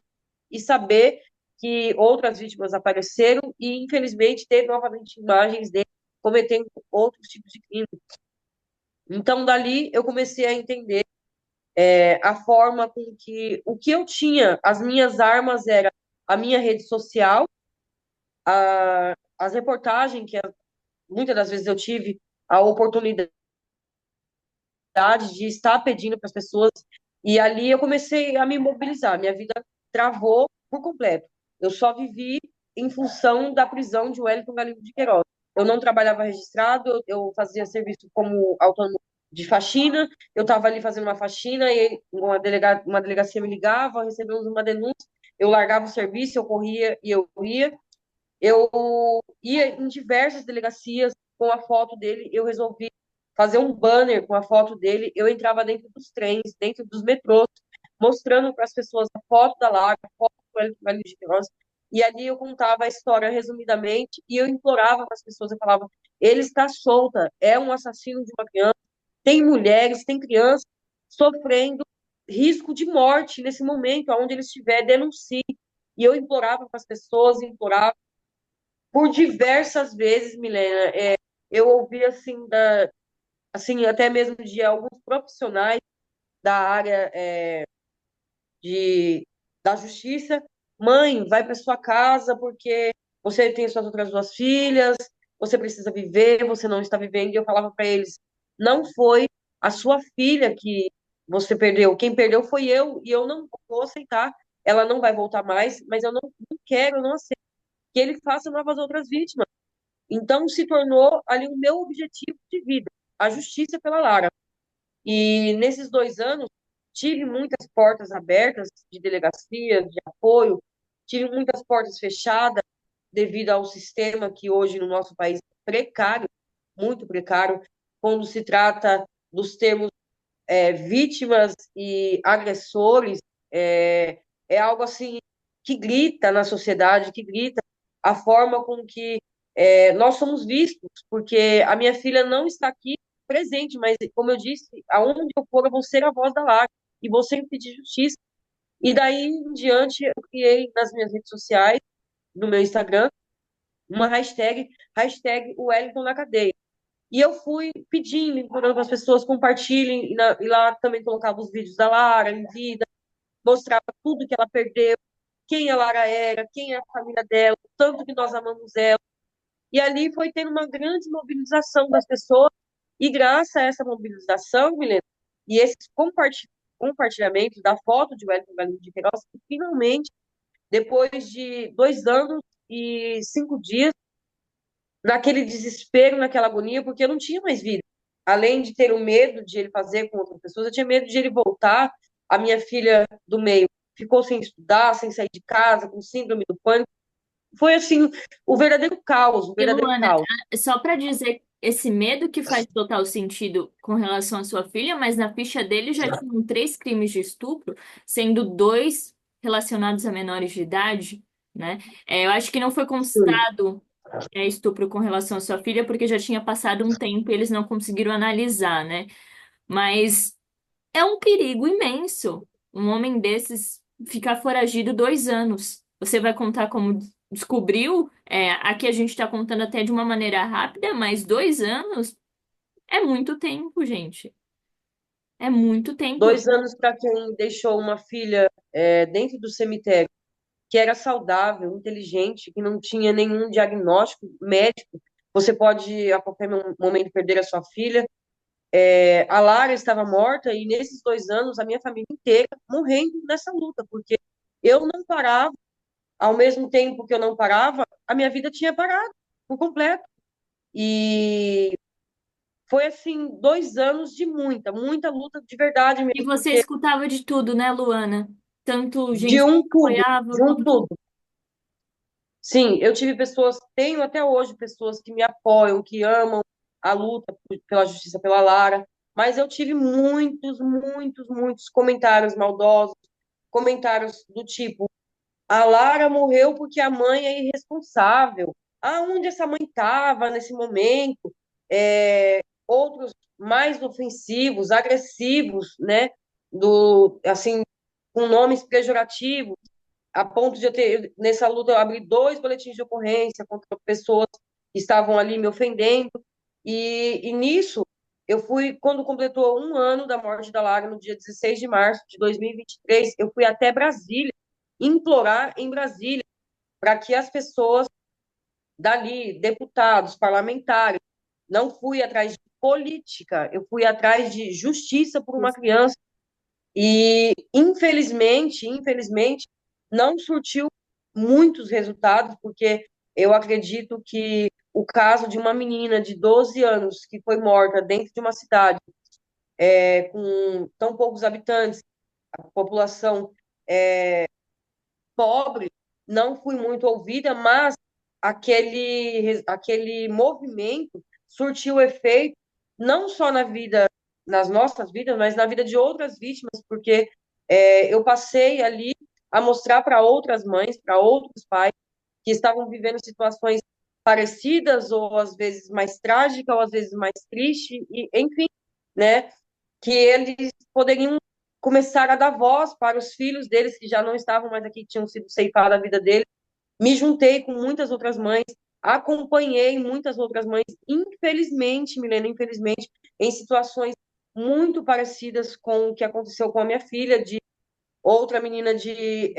e saber que outras vítimas apareceram e, infelizmente, ter novamente imagens dele cometendo outros tipos de crime. Então, dali, eu comecei a entender a forma com que o que eu tinha, as minhas armas era a minha rede social, as reportagens que muitas das vezes eu tive a oportunidade de estar pedindo para as pessoas, e ali eu comecei a me mobilizar. Minha vida travou por completo. Eu só vivi em função da prisão de Wellington Galindo de Queiroz. Eu não trabalhava registrado, eu fazia serviço como autônomo de faxina, eu estava ali fazendo uma faxina e uma delegacia me ligava, recebemos uma denúncia, eu largava o serviço, eu corria e eu ia. Eu ia em diversas delegacias com a foto dele, eu resolvi fazer um banner com a foto dele, eu entrava dentro dos trens, dentro dos metrôs, mostrando para as pessoas a foto da Lara, a foto do Hélio de Queiroz, e ali eu contava a história resumidamente, e eu implorava para as pessoas, eu falava, ele está solta, é um assassino de uma criança, tem mulheres, tem crianças sofrendo risco de morte nesse momento, aonde ele estiver, denuncie. E eu implorava para as pessoas, implorava, por diversas vezes, Milena, eu ouvi assim, até mesmo de alguns profissionais da área de, da justiça, mãe, vai para sua casa porque você tem suas outras duas filhas, você precisa viver, você não está vivendo. E eu falava para eles, não foi a sua filha que você perdeu, quem perdeu foi eu, e eu não vou aceitar, ela não vai voltar mais, mas eu não quero, eu não aceito que ele faça novas outras vítimas. Então, se tornou ali o meu objetivo de vida, a justiça pela Lara. E nesses 2 anos, tive muitas portas abertas de delegacia, de apoio, tive muitas portas fechadas devido ao sistema que hoje no nosso país é precário, muito precário, quando se trata dos termos vítimas e agressores, é algo assim que grita na sociedade, que grita a forma com que nós somos vistos, porque a minha filha não está aqui presente, mas como eu disse, aonde eu for, eu vou ser a voz da Lara e vou sempre pedir justiça. E daí em diante, eu criei nas minhas redes sociais, no meu Instagram, uma hashtag o Wellington na cadeia. E eu fui pedindo, implorando para as pessoas compartilhem, e lá também colocava os vídeos da Lara em vida, mostrava tudo que ela perdeu, quem a Lara era, quem é a família dela, o tanto que nós amamos ela. E ali foi tendo uma grande mobilização das pessoas, e graças a essa mobilização, Milena, e esses compartilhamentos da foto de Wellington Galindo de Queiroz, que finalmente, depois de 2 anos e 5 dias, naquele desespero, naquela agonia, porque eu não tinha mais vida. Além de ter o medo de ele fazer com outras pessoas, eu tinha medo de ele voltar. A minha filha do meio ficou sem estudar, sem sair de casa, com síndrome do pânico. Foi assim, o verdadeiro caos, o E verdadeiro Luana, caos. só para dizer esse medo que faz total sentido com relação à sua filha, mas na ficha dele já tinham 3 crimes de estupro, sendo 2 relacionados a menores de idade, né? Eu acho que não foi constado estupro com relação à sua filha, porque já tinha passado um tempo e eles não conseguiram analisar, né? Mas é um perigo imenso. Um homem desses ficar foragido 2 anos. Você vai contar como descobriu? Aqui a gente está contando até de uma maneira rápida, mas 2 anos é muito tempo, gente. É muito tempo. 2 anos para quem deixou uma filha dentro do cemitério, que era saudável, inteligente, que não tinha nenhum diagnóstico médico. Você pode, a qualquer momento, perder a sua filha. A Lara estava morta e nesses 2 anos a minha família inteira morrendo nessa luta, porque eu não parava, ao mesmo tempo que eu não parava, a minha vida tinha parado por completo. E foi assim 2 anos de muita, muita luta de verdade E mesmo, você porque escutava de tudo, né, Luana? Tanto de gente que um tudo, apoiava de um quanto. tudo. Sim, eu tive pessoas, tenho até hoje pessoas que me apoiam, que amam a luta pela justiça pela Lara, mas eu tive muitos, muitos, muitos comentários maldosos, comentários do tipo: a Lara morreu porque a mãe é irresponsável. Aonde essa mãe estava nesse momento? Outros mais ofensivos, agressivos, né? Assim, com nomes pejorativos, a ponto de eu ter, nessa luta, eu abri 2 boletins de ocorrência contra pessoas que estavam ali me ofendendo. E nisso, Eu fui, quando completou um ano da morte da Lara, no dia 16 de março de 2023, eu fui até Brasília, implorar em Brasília, para que as pessoas dali, deputados, parlamentares, não fui atrás de política, eu fui atrás de justiça por uma criança. E, infelizmente, não surtiu muitos resultados, porque eu acredito que o caso de uma menina de 12 anos que foi morta dentro de uma cidade com tão poucos habitantes, a população pobre, não fui muito ouvida, mas aquele movimento surtiu efeito não só na vida, nas nossas vidas, mas na vida de outras vítimas, porque eu passei ali a mostrar para outras mães, para outros pais que estavam vivendo situações parecidas, ou às vezes mais trágicas, ou às vezes mais tristes, e enfim, né, que eles poderiam começar a dar voz para os filhos deles que já não estavam mais aqui, que tinham sido ceifados a vida deles. Me juntei com muitas outras mães, acompanhei muitas outras mães, infelizmente, Milena, infelizmente, em situações muito parecidas com o que aconteceu com a minha filha, de outra menina de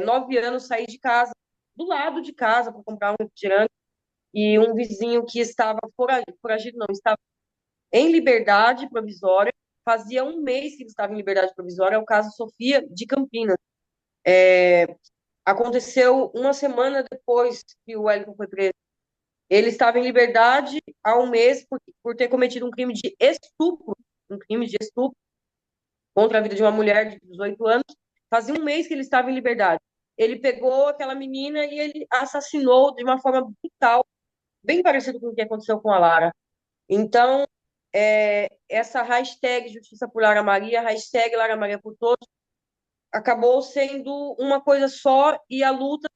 9 anos sair de casa, do lado de casa, para comprar um refrigerante, e um vizinho que estava foragido, não, estava em liberdade provisória, fazia um mês que ele estava em liberdade provisória, é o caso Sofia de Campinas. Aconteceu uma semana depois que o Wellington foi preso. Ele estava em liberdade há um mês por ter cometido um crime de estupro contra a vida de uma mulher de 18 anos. Fazia um mês que ele estava em liberdade. Ele pegou aquela menina e ele assassinou de uma forma brutal, bem parecido com o que aconteceu com a Lara. Então, essa hashtag Justiça por Lara Maria, hashtag Lara Maria por Todos, acabou sendo uma coisa só, e a luta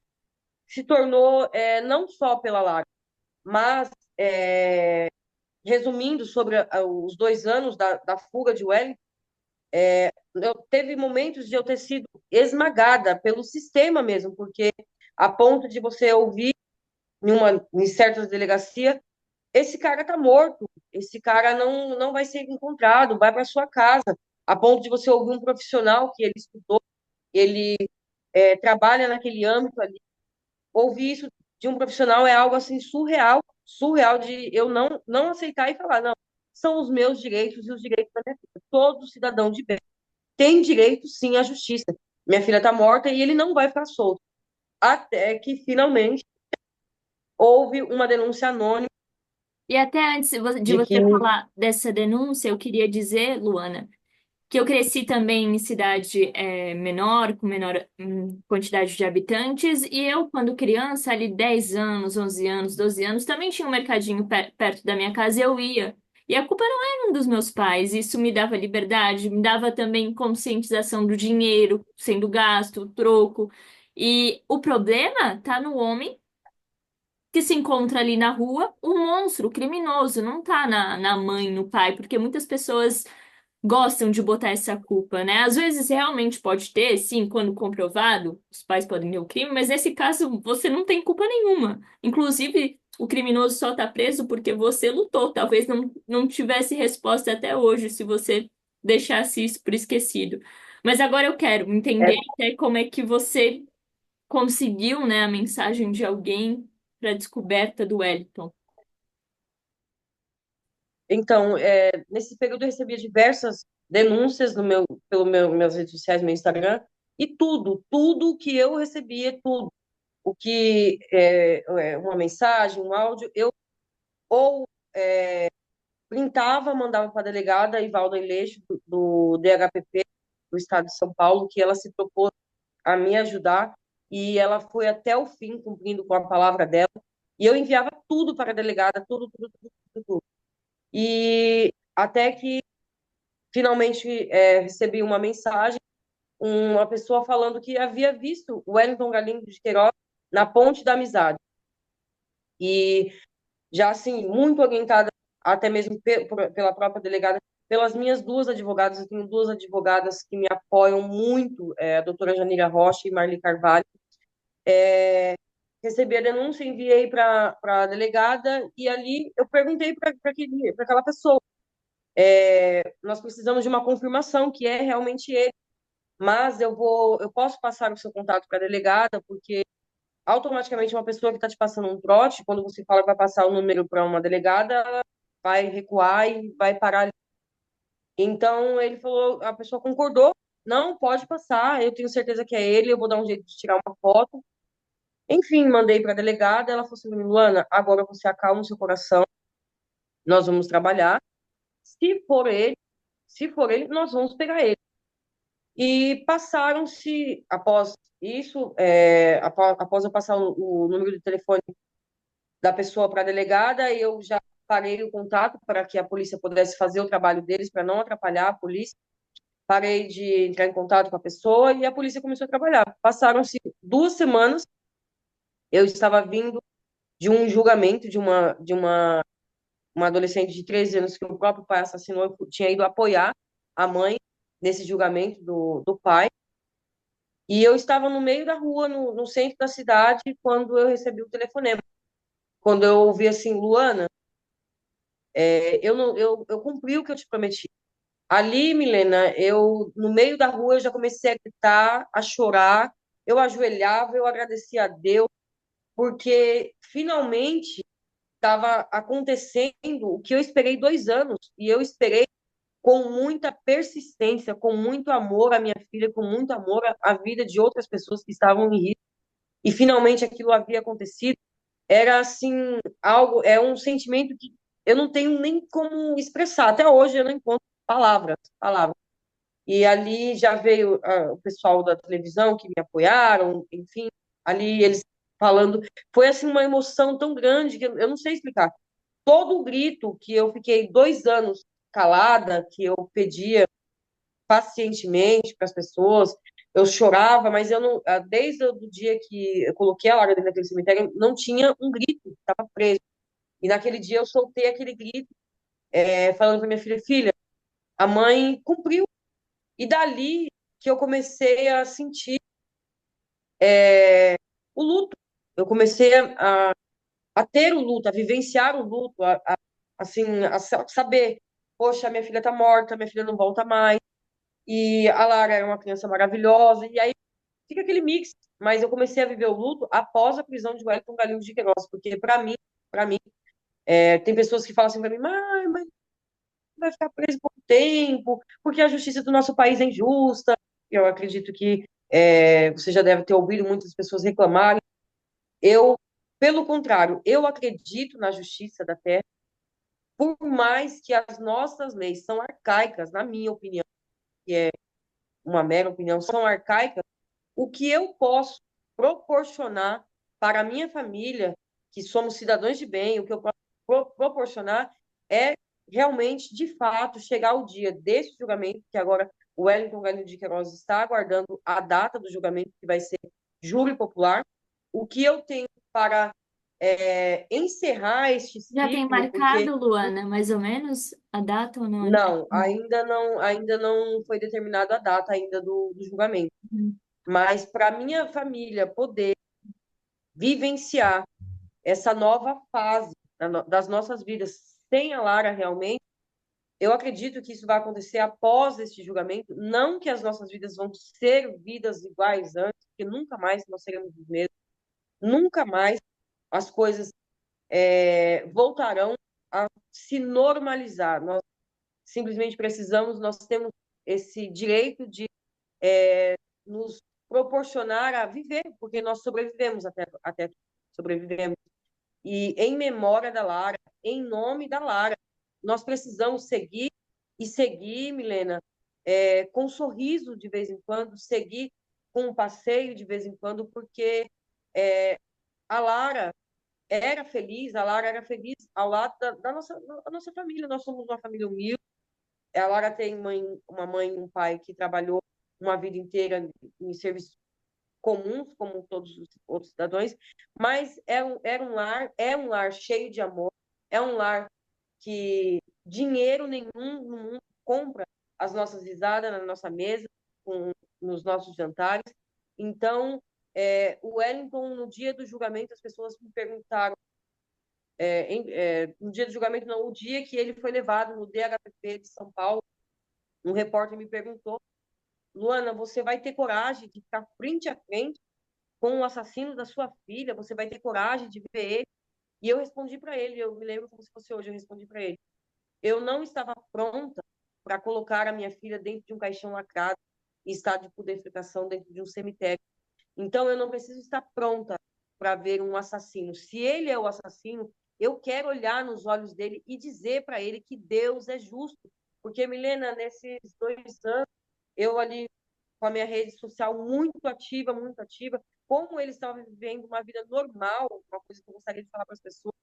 se tornou não só pela Lara, mas resumindo sobre os 2 anos da fuga de Wellington, teve momentos de eu ter sido esmagada pelo sistema mesmo, porque a ponto de você ouvir em certas delegacias, esse cara tá morto, esse cara não vai ser encontrado, vai para sua casa, a ponto de você ouvir um profissional que ele estudou, ele trabalha naquele âmbito ali, ouvir isso de um profissional é algo assim surreal, surreal de eu não aceitar e falar, não, são os meus direitos e os direitos da minha filha. Todo cidadão de bem tem direito, sim, à justiça. Minha filha está morta e ele não vai ficar solto. Até que, finalmente, houve uma denúncia anônima E até antes de de que. você falar dessa denúncia, eu queria dizer, Luana, que eu cresci também em cidade menor, com menor quantidade de habitantes, e eu, quando criança, ali 10 anos, 11 anos, 12 anos, também tinha um mercadinho perto da minha casa e eu ia. E a culpa não era um dos meus pais, isso me dava liberdade, me dava também conscientização do dinheiro sendo gasto, o troco. E o problema tá no homem que se encontra ali na rua, um monstro, o criminoso, não tá na mãe, no pai, porque muitas pessoas gostam de botar essa culpa, né? Às vezes realmente pode ter, sim, quando comprovado, os pais podem ter o crime, mas nesse caso você não tem culpa nenhuma. Inclusive, o criminoso só tá preso porque você lutou. Talvez não tivesse resposta até hoje se você deixasse isso por esquecido. Mas agora eu quero entender é, até como é que você conseguiu, né, a mensagem de alguém para a descoberta do Wellington. então, nesse período eu recebia diversas denúncias minhas redes sociais, meu Instagram, e tudo que eu recebia, tudo, o que uma mensagem, um áudio, eu ou printava, mandava para a delegada Ivalda Ileixo, do DHPP, do Estado de São Paulo, que ela se propôs a me ajudar, e ela foi até o fim, cumprindo com a palavra dela, e eu enviava tudo para a delegada, tudo. E até que, finalmente, recebi uma mensagem, uma pessoa falando que havia visto o Wellington Galindo de Queiroz na Ponte da Amizade. E já, assim, muito orientada, até mesmo pela própria delegada, pelas minhas duas advogadas. Eu tenho duas advogadas que me apoiam muito, a doutora Janira Rocha e Marli Carvalho. Recebi a denúncia, enviei para a delegada, e ali eu perguntei para aquela pessoa, Nós precisamos de uma confirmação que é realmente ele, mas eu posso passar o seu contato para a delegada, porque automaticamente uma pessoa que está te passando um trote, quando você fala que vai passar o número para uma delegada, ela vai recuar e vai parar ali. Então ele falou, a pessoa concordou, não, pode passar, eu tenho certeza que é ele, eu vou dar um jeito de tirar uma foto. Enfim, mandei para a delegada, ela falou assim, Luana, agora você acalma o seu coração, nós vamos trabalhar. Se for ele, se for ele, nós vamos pegar ele. E passaram-se, após isso, após eu passar o número de telefone da pessoa para a delegada, eu já parei o contato para que a polícia pudesse fazer o trabalho deles, para não atrapalhar a polícia. Parei de entrar em contato com a pessoa e a polícia começou a trabalhar. Passaram-se 2 semanas, eu estava vindo de um julgamento uma adolescente de 13 anos que o próprio pai assassinou, eu tinha ido apoiar a mãe nesse julgamento do pai. E eu estava no meio da rua, no centro da cidade, quando eu recebi o telefonema. Quando eu ouvi assim, Luana, eu, não, eu cumpri o que eu te prometi. Ali, Milena, no meio da rua, eu já comecei a gritar, a chorar. Eu ajoelhava, eu agradecia a Deus, porque finalmente estava acontecendo o que eu esperei 2 anos. E eu esperei com muita persistência, com muito amor à minha filha, com muito amor à vida de outras pessoas que estavam em risco. E finalmente aquilo havia acontecido. Era assim, um sentimento que eu não tenho nem como expressar. Até hoje eu não encontro palavras. E ali já veio o pessoal da televisão que me apoiaram, enfim, ali eles falando. Foi assim uma emoção tão grande que eu não sei explicar. Todo o grito que eu fiquei 2 anos calada, que eu pedia pacientemente para as pessoas, eu chorava, mas eu não, desde o dia que eu coloquei a Lara dentro daquele cemitério, não tinha um grito, estava preso. E naquele dia eu soltei aquele grito, falando para minha filha, filha, a mãe cumpriu. E dali que eu comecei a sentir o luto. Eu comecei a ter o luto, a vivenciar o luto, assim, saber, poxa, minha filha está morta, minha filha não volta mais. E a Lara era uma criança maravilhosa. E aí fica aquele mix. Mas eu comecei a viver o luto após a prisão de Wellington Galileu de Queiroz, porque para mim, tem pessoas que falam assim para mim, mas vai ficar preso por tempo, porque a justiça do nosso país é injusta. Eu acredito que você já deve ter ouvido muitas pessoas reclamarem. Eu, pelo contrário, eu acredito na justiça da terra, por mais que as nossas leis são arcaicas, na minha opinião, que é uma mera opinião, são arcaicas, o que eu posso proporcionar para a minha família, que somos cidadãos de bem, o que eu posso proporcionar é realmente, de fato, chegar ao dia desse julgamento, que agora o Wellington Galileu de Queiroz está aguardando a data do julgamento, que vai ser júri popular. O que eu tenho para encerrar este Já tem ciclo, porque marcado, Luana, mais ou menos a data ou não? não, ainda não foi determinada a data ainda do julgamento. Uhum. Mas para minha família poder vivenciar essa nova fase das nossas vidas sem a Lara realmente, eu acredito que isso vai acontecer após este julgamento. Não que as nossas vidas vão ser vidas iguais antes, porque nunca mais nós seremos os mesmos, nunca mais as coisas voltarão a se normalizar. Nós simplesmente precisamos, nós temos esse direito de nos proporcionar a viver, porque nós sobrevivemos até aqui, sobrevivemos. E em memória da Lara, em nome da Lara, nós precisamos seguir e seguir, Milena, com um sorriso de vez em quando, seguir com um passeio de vez em quando, porque a Lara a Lara era feliz ao lado da nossa família. Nós somos uma família humilde. A Lara tem uma mãe e um pai que trabalhou uma vida inteira em serviços comuns, como todos os outros cidadãos, mas é um lar cheio de amor, é um lar que dinheiro nenhum no mundo compra as nossas risadas na nossa mesa, nos nossos jantares. Então, o Wellington, no dia do julgamento, as pessoas me perguntaram no dia do julgamento, não, o dia que ele foi levado no DHPP de São Paulo, um repórter me perguntou: Luana, você vai ter coragem de ficar frente a frente com o assassino da sua filha? Você vai ter coragem de ver ele? E eu respondi para ele, eu me lembro como se fosse hoje, eu respondi para ele: eu não estava pronta para colocar a minha filha dentro de um caixão lacrado, em estado de putrefação, dentro de um cemitério. Então, eu não preciso estar pronta para ver um assassino. Se ele é o assassino, eu quero olhar nos olhos dele e dizer para ele que Deus é justo. Porque, Milena, nesses 2 anos, eu ali com a minha rede social muito ativa, como ele estava vivendo uma vida normal, uma coisa que eu gostaria de falar para as pessoas,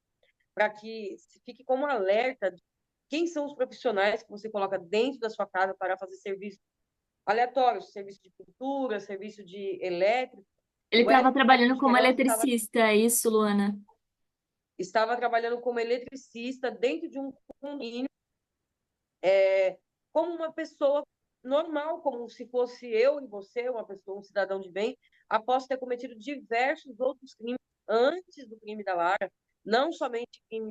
para que se fique como alerta de quem são os profissionais que você coloca dentro da sua casa para fazer serviço aleatórios, serviço de pintura, serviço de elétrico. Ele O estava Wellington trabalhando Monte como Queiroz eletricista, é isso, Luana? estava trabalhando como eletricista dentro de um condomínio, como uma pessoa normal, como se fosse eu e você, uma pessoa, um cidadão de bem, após ter cometido diversos outros crimes antes do crime da Lara, não somente crime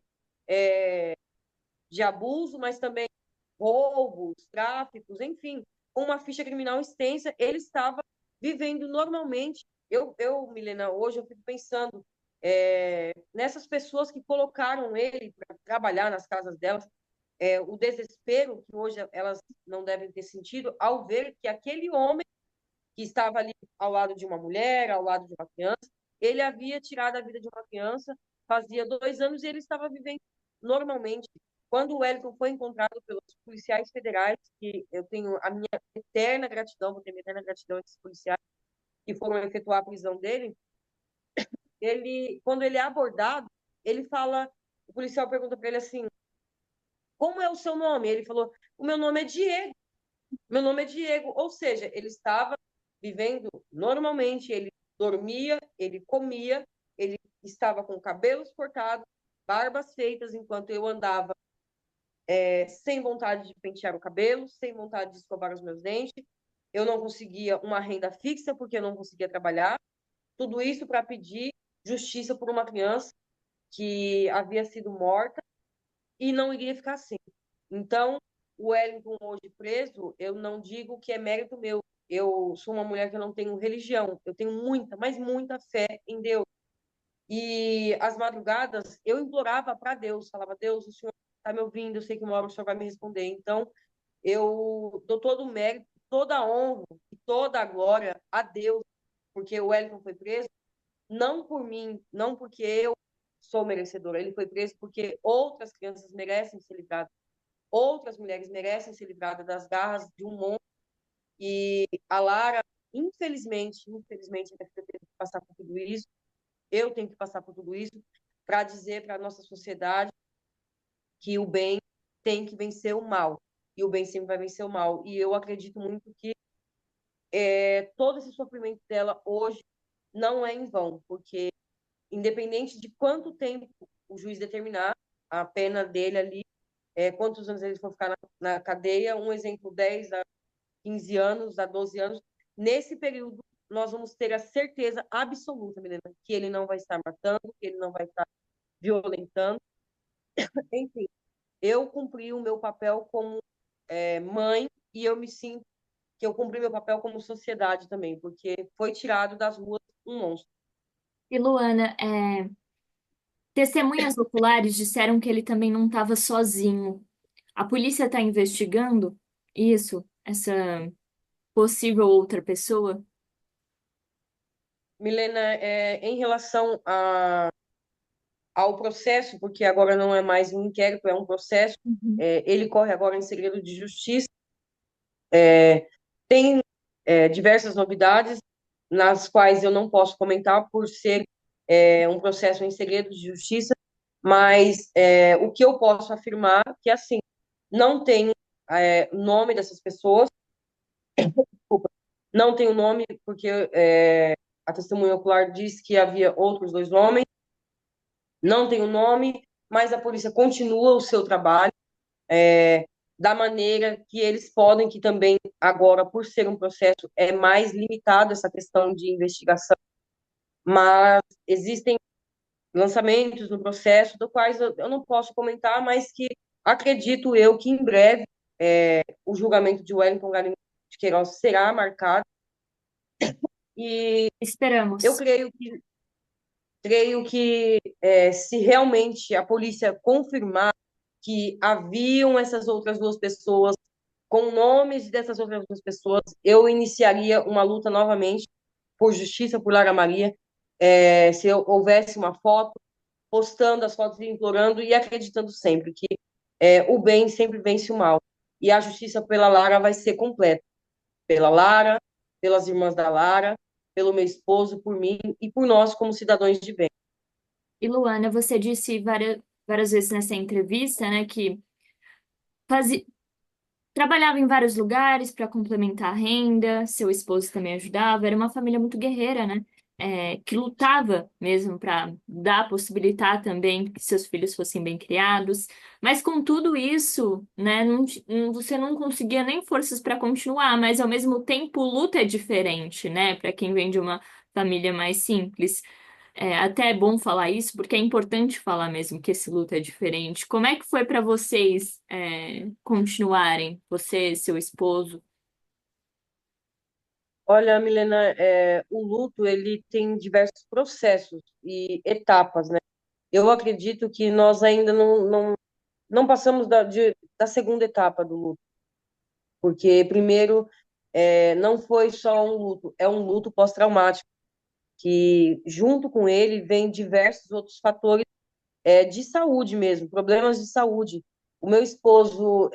de abuso, mas também roubos, tráficos, enfim, com uma ficha criminal extensa, ele estava vivendo normalmente. Milena, hoje eu fico pensando nessas pessoas que colocaram ele para trabalhar nas casas delas, o desespero que hoje elas não devem ter sentido ao ver que aquele homem que estava ali ao lado de uma mulher, ao lado de uma criança, ele havia tirado a vida de uma criança fazia 2 anos e ele estava vivendo normalmente. Quando o Wellington foi encontrado pelos policiais federais, que eu tenho a minha eterna gratidão, vou ter minha eterna gratidão a esses policiais que foram efetuar a prisão dele, quando ele é abordado, ele fala, o policial pergunta para ele assim: como é o seu nome? Ele falou: o meu nome é Diego. Meu nome é Diego. Ou seja, ele estava vivendo normalmente, ele dormia, ele comia, ele estava com cabelos cortados, barbas feitas, enquanto eu andava sem vontade de pentear o cabelo, sem vontade de escovar os meus dentes. Eu não conseguia uma renda fixa porque eu não conseguia trabalhar. Tudo isso para pedir justiça por uma criança que havia sido morta e não iria ficar assim. Então, o Wellington hoje preso, eu não digo que é mérito meu. Eu sou uma mulher que não tenho religião. Eu tenho muita, mas muita fé em Deus. E às madrugadas eu implorava para Deus, falava: Deus, o Senhor está me ouvindo, eu sei que uma hora o Senhor vai me responder. Então, eu dou todo o mérito, toda a honra e toda a glória a Deus, porque o Wellington foi preso não por mim, não porque eu sou merecedora. Ele foi preso porque outras crianças merecem ser livradas, outras mulheres merecem ser livradas das garras de um monstro. E a Lara, infelizmente, minha filha teve que passar por tudo isso. Eu tenho que passar por tudo isso para dizer para a nossa sociedade que o bem tem que vencer o mal. E o bem sempre vai vencer o mal. E eu acredito muito que todo esse sofrimento dela hoje não é em vão, porque independente de quanto tempo o juiz determinar a pena dele ali, quantos anos ele for ficar na cadeia, um exemplo, 10 a 15 anos, a 12 anos, nesse período nós vamos ter a certeza absoluta, menina, que ele não vai estar matando, que ele não vai estar violentando. Enfim, eu cumpri o meu papel como mãe e eu me sinto que eu cumpri meu papel como sociedade também, porque foi tirado das ruas um monstro. E Luana, testemunhas oculares disseram que ele também não estava sozinho. A polícia está investigando isso, essa possível outra pessoa? Milena, em relação ao processo, porque agora não é mais um inquérito, é um processo, Uhum. ele corre agora em segredo de justiça. Tem diversas novidades, nas quais eu não posso comentar por ser um processo em segredo de justiça, mas o que eu posso afirmar é que, assim, não tem nome dessas pessoas, desculpa, não tem o nome, porque a testemunha ocular disse que havia outros 2 homens, não tem o nome, mas a polícia continua o seu trabalho da maneira que eles podem, que também agora, por ser um processo, é mais limitado essa questão de investigação, mas existem lançamentos no processo, do quais eu não posso comentar, mas que acredito eu que em breve o julgamento de Wellington Galinho de Queiroz será marcado e eu Esperamos. creio que se realmente a polícia confirmar que haviam essas outras duas pessoas com nomes dessas outras duas pessoas, eu iniciaria uma luta novamente por justiça por Lara Maria. Se houvesse uma foto, postando as fotos e implorando e acreditando sempre que o bem sempre vence o mal. E a justiça pela Lara vai ser completa. Pela Lara, pelas irmãs da Lara, pelo meu esposo, por mim e por nós como cidadãos de bem. E Luana, você disse várias vezes nessa entrevista, né, que fazia, trabalhava em vários lugares para complementar a renda, seu esposo também ajudava, era uma família muito guerreira, né? Que lutava mesmo para dar, possibilitar também que seus filhos fossem bem criados. Mas com tudo isso, né, você não conseguia nem forças para continuar, mas ao mesmo tempo luta é diferente, né? Para quem vem de uma família mais simples. Até é bom falar isso, porque é importante falar mesmo que esse luto é diferente. Como é que foi para vocês continuarem, você, seu esposo? Olha, Milena, o luto ele tem diversos processos e etapas, né? Eu acredito que nós ainda não passamos da segunda etapa do luto, porque primeiro não foi só um luto, é um luto pós-traumático, que junto com ele vem diversos outros fatores de saúde mesmo, problemas de saúde. O meu esposo,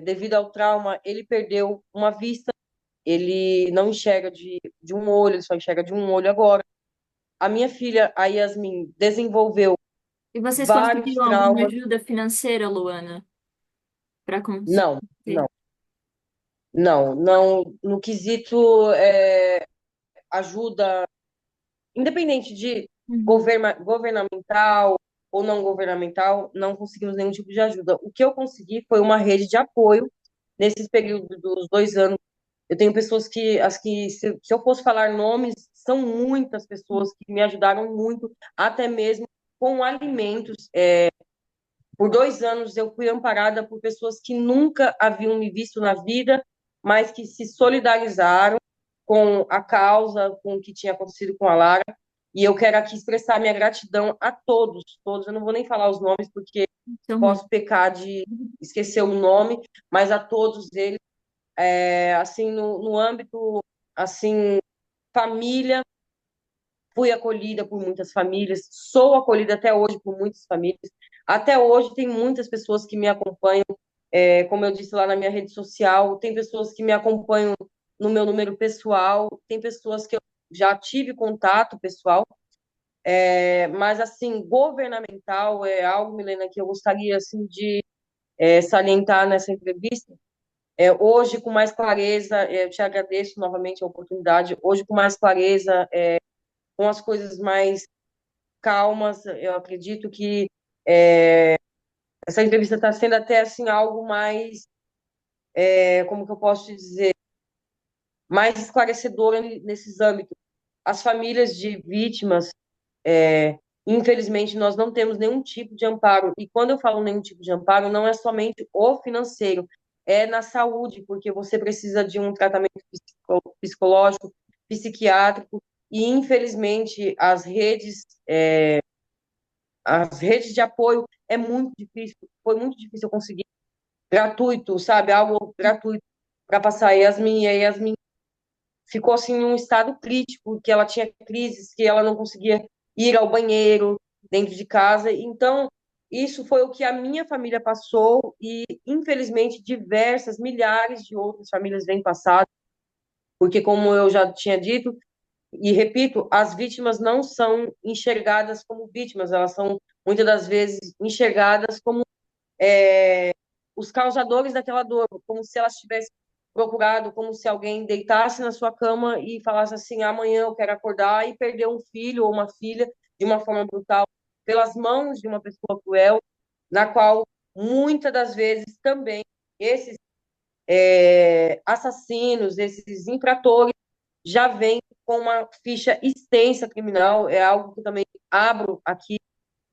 devido ao trauma, ele perdeu uma vista, ele não enxerga de um olho, ele só enxerga de um olho agora. A minha filha, a Yasmin, desenvolveu E vocês vários conseguiram alguma traumas. ajuda financeira, Luana, para conseguir? Não, não, não. No quesito ajuda, independente de Uhum. governamental ou não governamental, não conseguimos nenhum tipo de ajuda. O que eu consegui foi uma rede de apoio nesses períodos dos 2 anos. Eu tenho pessoas se eu fosse falar nomes, são muitas pessoas que me ajudaram muito, até mesmo com alimentos. Por 2 anos eu fui amparada por pessoas que nunca haviam me visto na vida, mas que se solidarizaram com a causa, com o que tinha acontecido com a Lara. E eu quero aqui expressar minha gratidão a todos, todos. Eu não vou nem falar os nomes, porque São muitos. posso pecar de esquecer o nome, mas a todos eles, assim, no âmbito, assim, família, fui acolhida por muitas famílias, sou acolhida até hoje por muitas famílias. Até hoje tem muitas pessoas que me acompanham, como eu disse lá na minha rede social, tem pessoas que me acompanham no meu número pessoal, tem pessoas que eu já tive contato pessoal, mas assim, governamental é algo, Milena, que eu gostaria assim de salientar nessa entrevista. Hoje, com mais clareza, eu te agradeço novamente a oportunidade. Hoje, com mais clareza, com as coisas mais calmas. Eu acredito que essa entrevista está sendo até assim algo mais, como que eu posso te dizer, mais esclarecedora nesses âmbitos. As famílias de vítimas, infelizmente, nós não temos nenhum tipo de amparo. E quando eu falo nenhum tipo de amparo, não é somente o financeiro, é na saúde, porque você precisa de um tratamento psicológico, psiquiátrico, e infelizmente as redes de apoio é muito difícil, foi muito difícil eu conseguir gratuito, sabe? Algo gratuito para passar. E a Yasmin ficou assim em um estado crítico, que ela tinha crises, que ela não conseguia ir ao banheiro dentro de casa. Então, isso foi o que a minha família passou e, infelizmente, diversas, milhares de outras famílias vêm passado, porque, como eu já tinha dito, e repito, as vítimas não são enxergadas como vítimas, elas são muitas das vezes enxergadas como os causadores daquela dor, como se elas tivessem procurado, como se alguém deitasse na sua cama e falasse assim: amanhã eu quero acordar e perder um filho ou uma filha de uma forma brutal pelas mãos de uma pessoa cruel, na qual muitas das vezes também esses assassinos, infratores já vêm com uma ficha extensa criminal. É algo que também abro aqui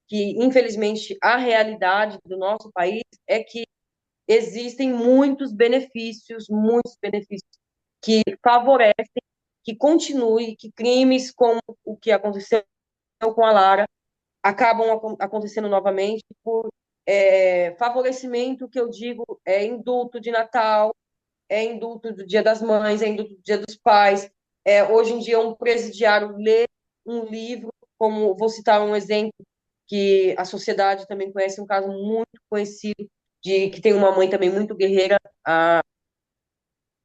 que, infelizmente, a realidade do nosso país é que existem muitos benefícios que favorecem que continue, que crimes como o que aconteceu com a Lara acabam acontecendo novamente por favorecimento, que eu digo, é indulto de Natal, é indulto do Dia das Mães, é indulto do Dia dos Pais. Hoje em dia, um presidiário lê um livro, como vou citar um exemplo que a sociedade também conhece, um caso muito conhecido, de que tem uma mãe também muito guerreira, a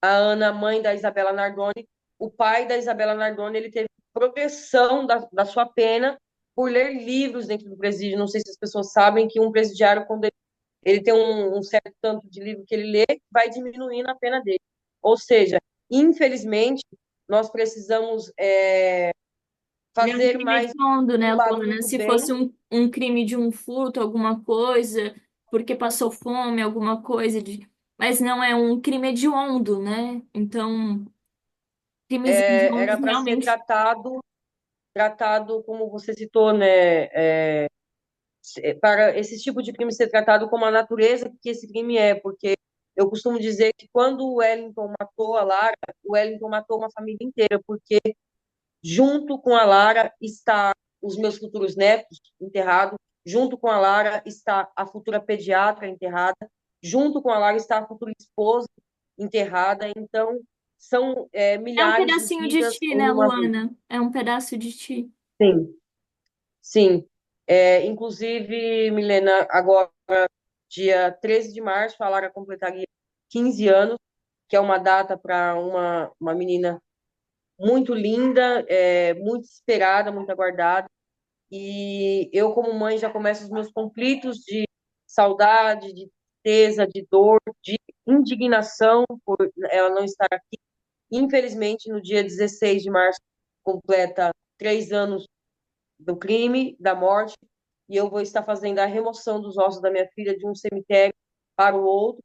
Ana, mãe da Isabela Nardoni. O pai da Isabela Nardoni, ele teve progressão da sua pena por ler livros dentro do presídio. Não sei se as pessoas sabem que um presidiário, quando ele tem um certo tanto de livro que ele lê, vai diminuindo a pena dele. Ou seja, infelizmente, nós precisamos Ele é um fazer crime mais hediondo, né, do lado Luana? do Se bem. fosse um crime de um furto, alguma coisa, porque passou fome, alguma coisa de... Mas não é um crime hediondo, né? Então, crimes Era hediondos para ser realmente... tratado como você citou, né? Para esse tipo de crime ser tratado como a natureza que esse crime é, porque eu costumo dizer que quando o Wellington matou a Lara, o Wellington matou uma família inteira, porque junto com a Lara está os meus futuros netos enterrados, junto com a Lara está a futura pediatra enterrada, junto com a Lara está a futura esposa enterrada. Então, são É um milhares de pedacinho de vidas ti, em né, uma vida. Luana? É um pedaço de ti. Sim, sim. Inclusive, Milena, agora, dia 13 de março, a Lara completaria 15 anos, que é uma data para uma menina muito linda, muito esperada, muito aguardada. E eu, como mãe, já começo os meus conflitos de saudade, de tristeza, de dor, de indignação por ela não estar aqui. Infelizmente, no dia 16 de março, completa 3 anos do crime, da morte, e eu vou estar fazendo a remoção dos ossos da minha filha de um cemitério para o outro,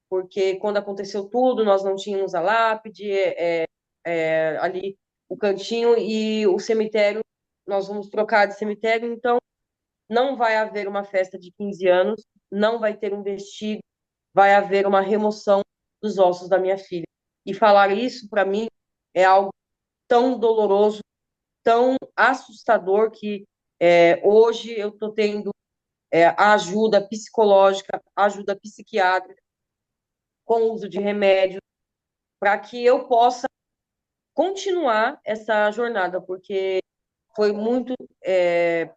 porque quando aconteceu tudo, nós não tínhamos a lápide, ali o cantinho, e o cemitério, nós vamos trocar de cemitério, então não vai haver uma festa de 15 anos, não vai ter um vestido, vai haver uma remoção dos ossos da minha filha. E falar isso, para mim, é algo tão doloroso, tão assustador, que hoje eu estou tendo a ajuda psicológica, ajuda psiquiátrica, com o uso de remédios, para que eu possa continuar essa jornada, porque foi muito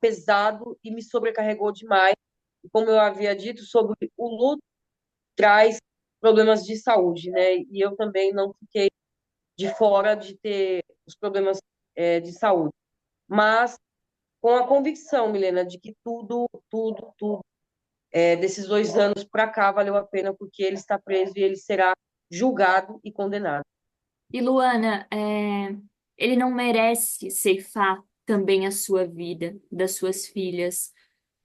pesado e me sobrecarregou demais. E como eu havia dito, sobre o luto traz problemas de saúde, né? E eu também não fiquei de fora de ter os problemas de saúde. Mas com a convicção, Milena, de que tudo desses 2 anos para cá valeu a pena, porque ele está preso e ele será julgado e condenado. E Luana, ele não merece ceifar também a sua vida, das suas filhas,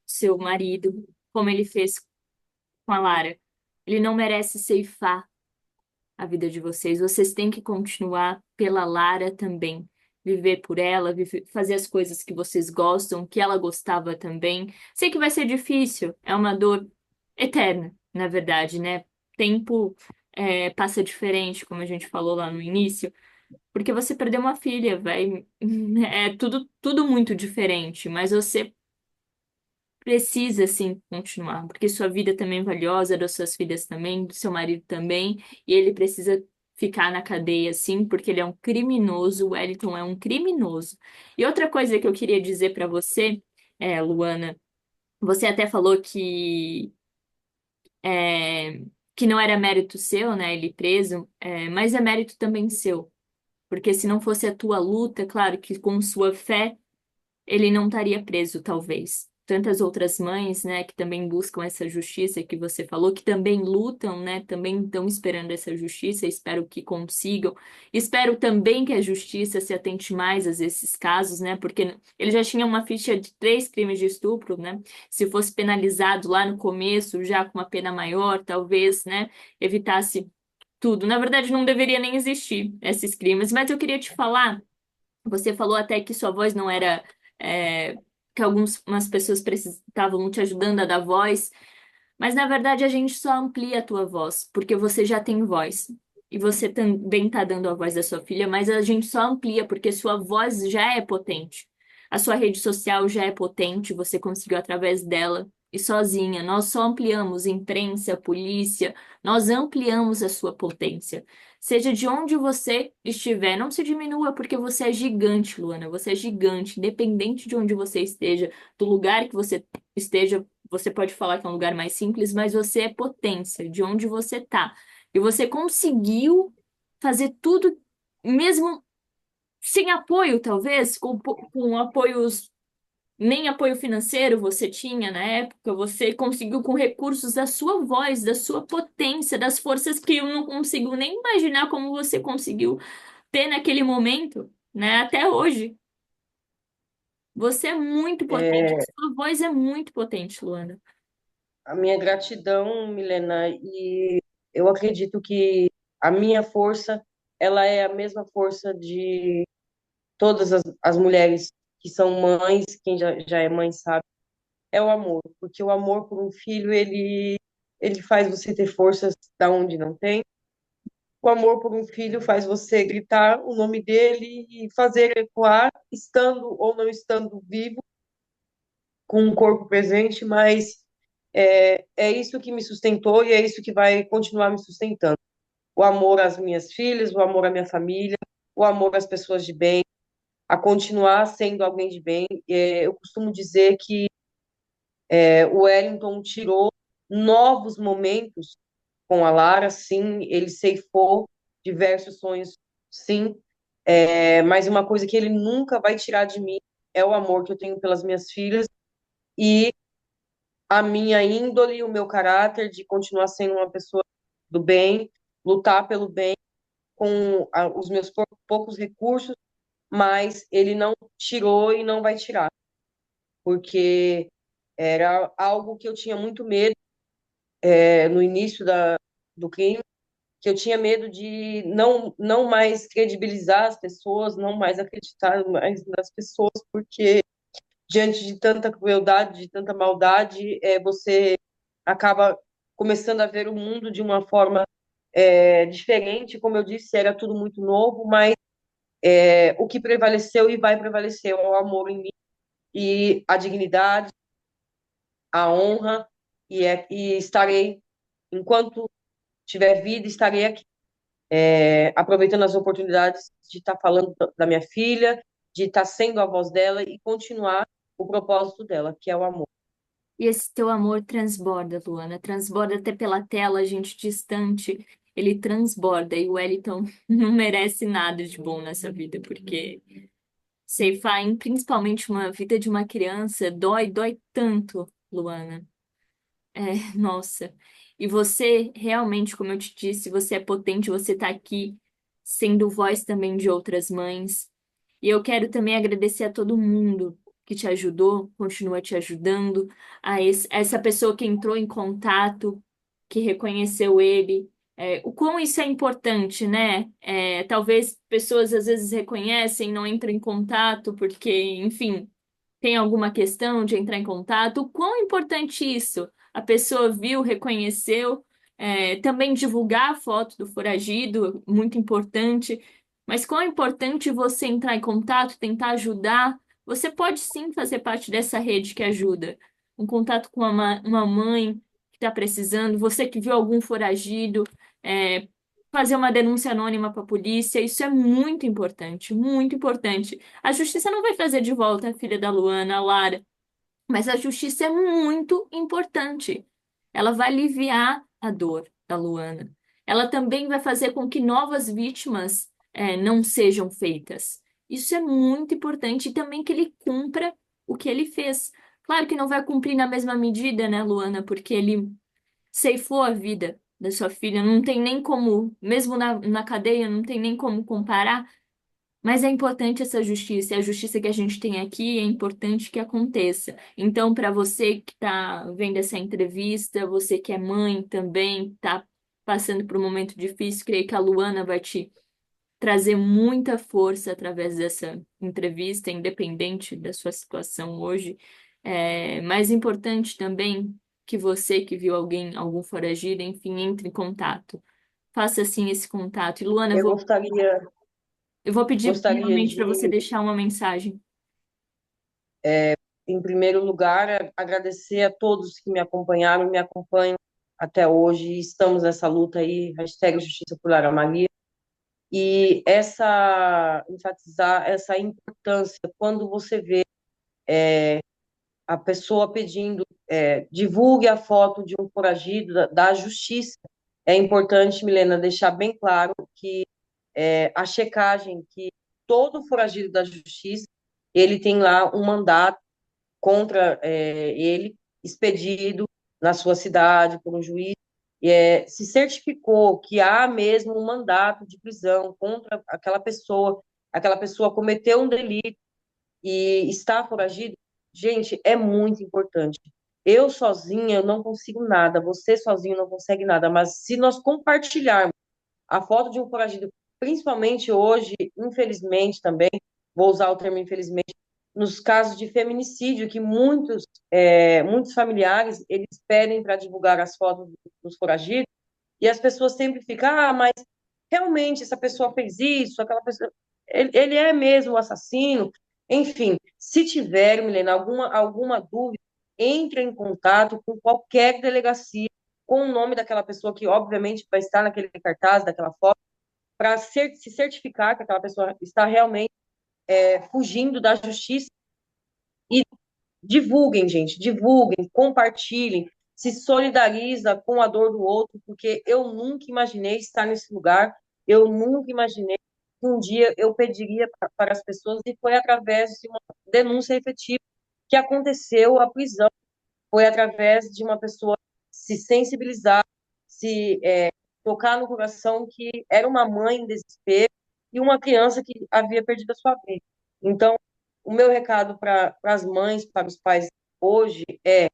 seu marido, como ele fez com a Lara. Ele não merece ceifar a vida de vocês. Vocês têm que continuar pela Lara também. Viver por ela, fazer as coisas que vocês gostam, que ela gostava também. Sei que vai ser difícil, é uma dor eterna, na verdade, né? Tempo, passa diferente, como a gente falou lá no início, porque você perdeu uma filha, vai, é tudo muito diferente, mas você precisa sim continuar, porque sua vida também é valiosa, das suas filhas também, do seu marido também, e ele precisa ficar na cadeia sim, porque ele é um criminoso, o Wellington é um criminoso. E outra coisa que eu queria dizer para você, Luana, você até falou é, que não era mérito seu, né, ele preso, mas é mérito também seu, porque se não fosse a tua luta, claro que com sua fé ele não estaria preso, talvez. Tantas outras mães, né, que também buscam essa justiça que você falou, que também lutam, né, também estão esperando essa justiça, espero que consigam. Espero também que a justiça se atente mais a esses casos, né, porque ele já tinha uma ficha de 3 crimes de estupro, né, se fosse penalizado lá no começo, já com uma pena maior, talvez, né, evitasse tudo. Na verdade, não deveria nem existir esses crimes, mas eu queria te falar, você falou até que sua voz não era é, que algumas pessoas estavam te ajudando a dar voz, mas na verdade a gente só amplia a tua voz, porque você já tem voz. E você também está dando a voz da sua filha, mas a gente só amplia porque sua voz já é potente. A sua rede social já é potente, você conseguiu através dela e sozinha. Nós só ampliamos imprensa, polícia, nós ampliamos a sua potência. Seja de onde você estiver, não se diminua porque você é gigante, Luana. Você é gigante, independente de onde você esteja, do lugar que você esteja. Você pode falar que é um lugar mais simples, mas você é potência, de onde você está. E você conseguiu fazer tudo, mesmo sem apoio, talvez, com apoios, nem apoio financeiro você tinha na época, você conseguiu com recursos da sua voz, da sua potência, das forças que eu não consigo nem imaginar como você conseguiu ter naquele momento, né? Até hoje. Você é muito potente, É, sua voz é muito potente, Luana. a minha gratidão, Milena, e eu acredito que a minha força, ela é a mesma força de todas as mulheres que são mães, quem já é mãe sabe, é o amor, porque o amor por um filho, ele faz você ter forças da onde não tem. O amor por um filho faz você gritar o nome dele e fazer ecoar, estando ou não estando vivo, com um corpo presente, mas é isso que me sustentou e é isso que vai continuar me sustentando. O amor às minhas filhas, o amor à minha família, o amor às pessoas de bem, a continuar sendo alguém de bem. Eu costumo dizer que o Wellington tirou novos momentos com a Lara, sim, ele ceifou diversos sonhos, sim, mas uma coisa que ele nunca vai tirar de mim é o amor que eu tenho pelas minhas filhas e a minha índole, o meu caráter de continuar sendo uma pessoa do bem, lutar pelo bem com os meus poucos recursos, mas ele não tirou e não vai tirar, porque era algo que eu tinha muito medo no início do crime, que eu tinha medo de não mais credibilizar as pessoas, não mais acreditar mais nas pessoas, porque diante de tanta crueldade, de tanta maldade, você acaba começando a ver o mundo de uma forma diferente. Como eu disse, era tudo muito novo, mas o que prevaleceu e vai prevalecer é o amor em mim e a dignidade, a honra, e estarei, enquanto tiver vida, estarei aqui, aproveitando as oportunidades de estar falando da minha filha, de estar sendo a voz dela e continuar o propósito dela, que é o amor. E esse teu amor transborda, Luana, transborda até pela tela, gente distante, ele transborda. E o Wellington não merece nada de bom nessa vida, porque ceifar, principalmente uma vida de uma criança, dói tanto, Luana. Nossa. E você, realmente, como eu te disse, você é potente, você está aqui sendo voz também de outras mães. E eu quero também agradecer a todo mundo que te ajudou, continua te ajudando, essa pessoa que entrou em contato, que reconheceu ele. O quão isso é importante, né? Talvez pessoas às vezes reconhecem, não entram em contato, porque, enfim, tem alguma questão de entrar em contato. O quão importante isso? A pessoa viu, reconheceu, também divulgar a foto do foragido, muito importante. Mas quão é importante você entrar em contato, tentar ajudar. Você pode sim fazer parte dessa rede que ajuda. Um contato com uma mãe que está precisando, você que viu algum foragido, é, fazer uma denúncia anônima para a polícia. Isso é muito importante, muito importante. A justiça não vai trazer de volta a filha da Luana, a Lara, mas a justiça é muito importante. Ela vai aliviar a dor da Luana. Ela também vai fazer com que novas vítimas, não sejam feitas. Isso é muito importante e também que ele cumpra o que ele fez. Claro que não vai cumprir na mesma medida, né, Luana? Porque ele ceifou a vida da sua filha. Não tem nem como, mesmo na cadeia, não tem nem como comparar. Mas é importante essa justiça, e a justiça que a gente tem aqui é importante que aconteça. Então, para você que está vendo essa entrevista, você que é mãe também, está passando por um momento difícil, creio que a Luana vai te trazer muita força através dessa entrevista, independente da sua situação hoje. Mais importante também que você que viu alguém, algum foragido, enfim, entre em contato. Faça assim esse contato. E Luana, Eu gostaria, eu vou pedir gostaria realmente de, para você deixar uma mensagem. em primeiro lugar, agradecer a todos que me acompanharam e me acompanham até hoje. Estamos nessa luta aí, hashtag Justiça por Lara Maria. E enfatizar essa importância quando você vê a pessoa pedindo, divulgue a foto de um foragido da justiça. É importante, Milena, deixar bem claro que a checagem que todo foragido da justiça, ele tem lá um mandato contra ele, expedido na sua cidade por um juiz, se certificou que há mesmo um mandato de prisão contra aquela pessoa cometeu um delito e está foragido, gente, é muito importante. Eu sozinha eu não consigo nada, você sozinho não consegue nada, mas se nós compartilharmos a foto de um foragido, principalmente hoje, infelizmente também, vou usar o termo infelizmente, nos casos de feminicídio, que muitos familiares, eles pedem para divulgar as fotos dos foragidos, e as pessoas sempre ficam, mas realmente essa pessoa fez isso, aquela pessoa, ele é mesmo o assassino, enfim, se tiver, Milena, alguma dúvida, entre em contato com qualquer delegacia, com o nome daquela pessoa que, obviamente, vai estar naquele cartaz, daquela foto, para se certificar que aquela pessoa está realmente fugindo da justiça e divulguem, gente, divulguem, compartilhem, se solidariza com a dor do outro, porque eu nunca imaginei estar nesse lugar, eu nunca imaginei que um dia eu pediria para as pessoas e foi através de uma denúncia efetiva que aconteceu a prisão, foi através de uma pessoa se sensibilizar, se tocar no coração que era uma mãe em desespero e uma criança que havia perdido a sua vida. Então, o meu recado para as mães, para os pais hoje é: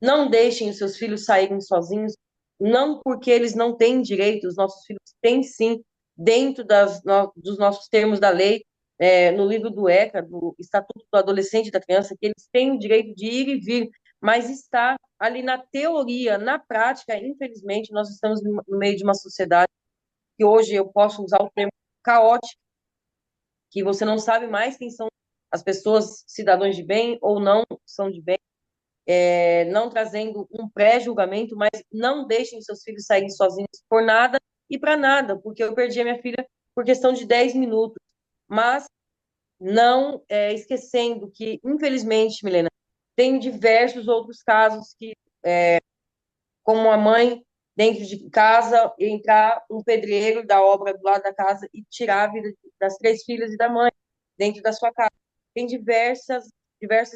não deixem os seus filhos saírem sozinhos, não porque eles não têm direito, os nossos filhos têm sim, dentro dos nossos termos da lei, no livro do ECA, do Estatuto do Adolescente e da Criança, que eles têm o direito de ir e vir, mas está ali na teoria, na prática, infelizmente, nós estamos no meio de uma sociedade que hoje eu posso usar o termo caótica, que você não sabe mais quem são as pessoas, cidadãos de bem ou não são de bem, não trazendo um pré-julgamento, mas não deixem seus filhos saírem sozinhos por nada e para nada, porque eu perdi a minha filha por questão de 10 minutos. Mas não esquecendo que, infelizmente, Milena, tem diversos outros casos que, como a mãe dentro de casa, entrar um pedreiro da obra do lado da casa e tirar a vida das três filhas e da mãe dentro da sua casa. Tem diversas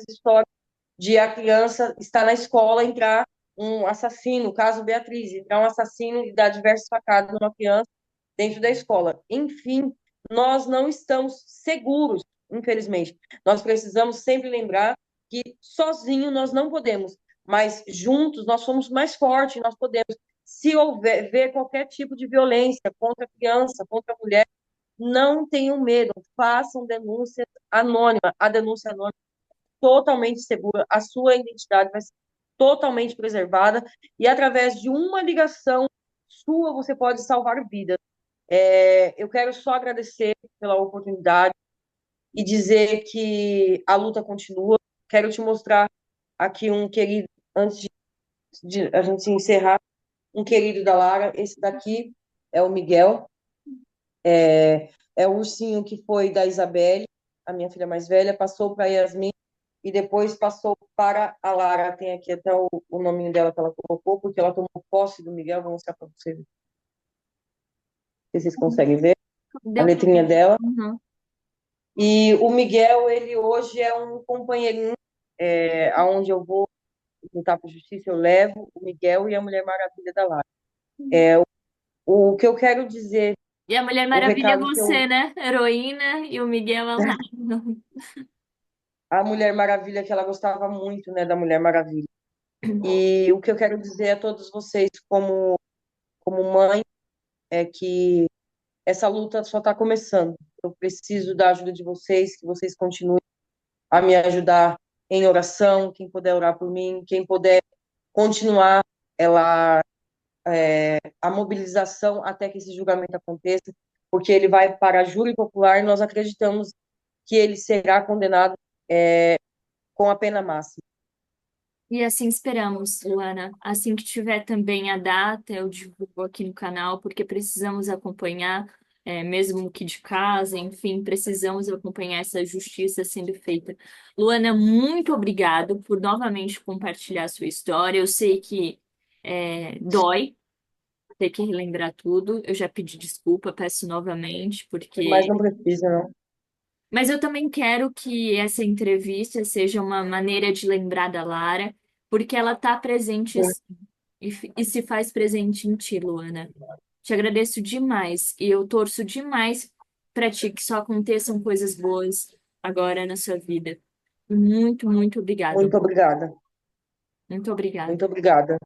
histórias de a criança estar na escola, entrar um assassino, caso Beatriz, entrar um assassino e dar diversas facadas numa criança dentro da escola. Enfim, nós não estamos seguros, infelizmente. Nós precisamos sempre lembrar que sozinho nós não podemos, mas juntos nós somos mais fortes, nós podemos. Se houver ver qualquer tipo de violência contra a criança, contra a mulher, não tenham medo, façam denúncias anônimas. A denúncia anônima totalmente segura, a sua identidade vai ser totalmente preservada e através de uma ligação sua você pode salvar vidas. Eu quero só agradecer pela oportunidade e dizer que a luta continua. Quero te mostrar aqui um querido, antes de a gente encerrar, um querido da Lara. Esse daqui é o Miguel, é o ursinho que foi da Isabelle, a minha filha mais velha, passou para a Yasmin e depois passou para a Lara. Tem aqui até o nominho dela que ela colocou, porque ela tomou posse do Miguel. Vou mostrar para vocês, se vocês conseguem ver a Deu para letrinha ver. dela. Uhum. E o Miguel, ele hoje é um companheirinho, aonde eu vou lutar por justiça, eu levo o Miguel e a Mulher Maravilha da Lara. O que eu quero dizer, E a Mulher o Maravilha é recado que você, eu. né? Heroína, e o Miguel é lá. A Mulher Maravilha, que ela gostava muito, né, da Mulher Maravilha. E o que eu quero dizer a todos vocês, como mãe, é que essa luta só está começando. Eu preciso da ajuda de vocês, que vocês continuem a me ajudar em oração, quem puder orar por mim, quem puder continuar ela, a mobilização até que esse julgamento aconteça, porque ele vai para júri popular e nós acreditamos que ele será condenado com a pena máxima. E assim esperamos, Luana. Assim que tiver também a data, eu divulgo aqui no canal, porque precisamos acompanhar, mesmo que de casa, enfim, precisamos acompanhar essa justiça sendo feita. Luana, muito obrigado por novamente compartilhar a sua história. Eu sei que dói ter que relembrar tudo. Eu já pedi desculpa, peço novamente, Mas porque não precisa, não. mas eu também quero que essa entrevista seja uma maneira de lembrar da Lara, porque ela está presente sim, e se faz presente em ti, Luana. Te agradeço demais e eu torço demais para ti que só aconteçam coisas boas agora na sua vida. Muito, muito obrigada. Muito obrigada. Muito obrigada. Muito obrigada.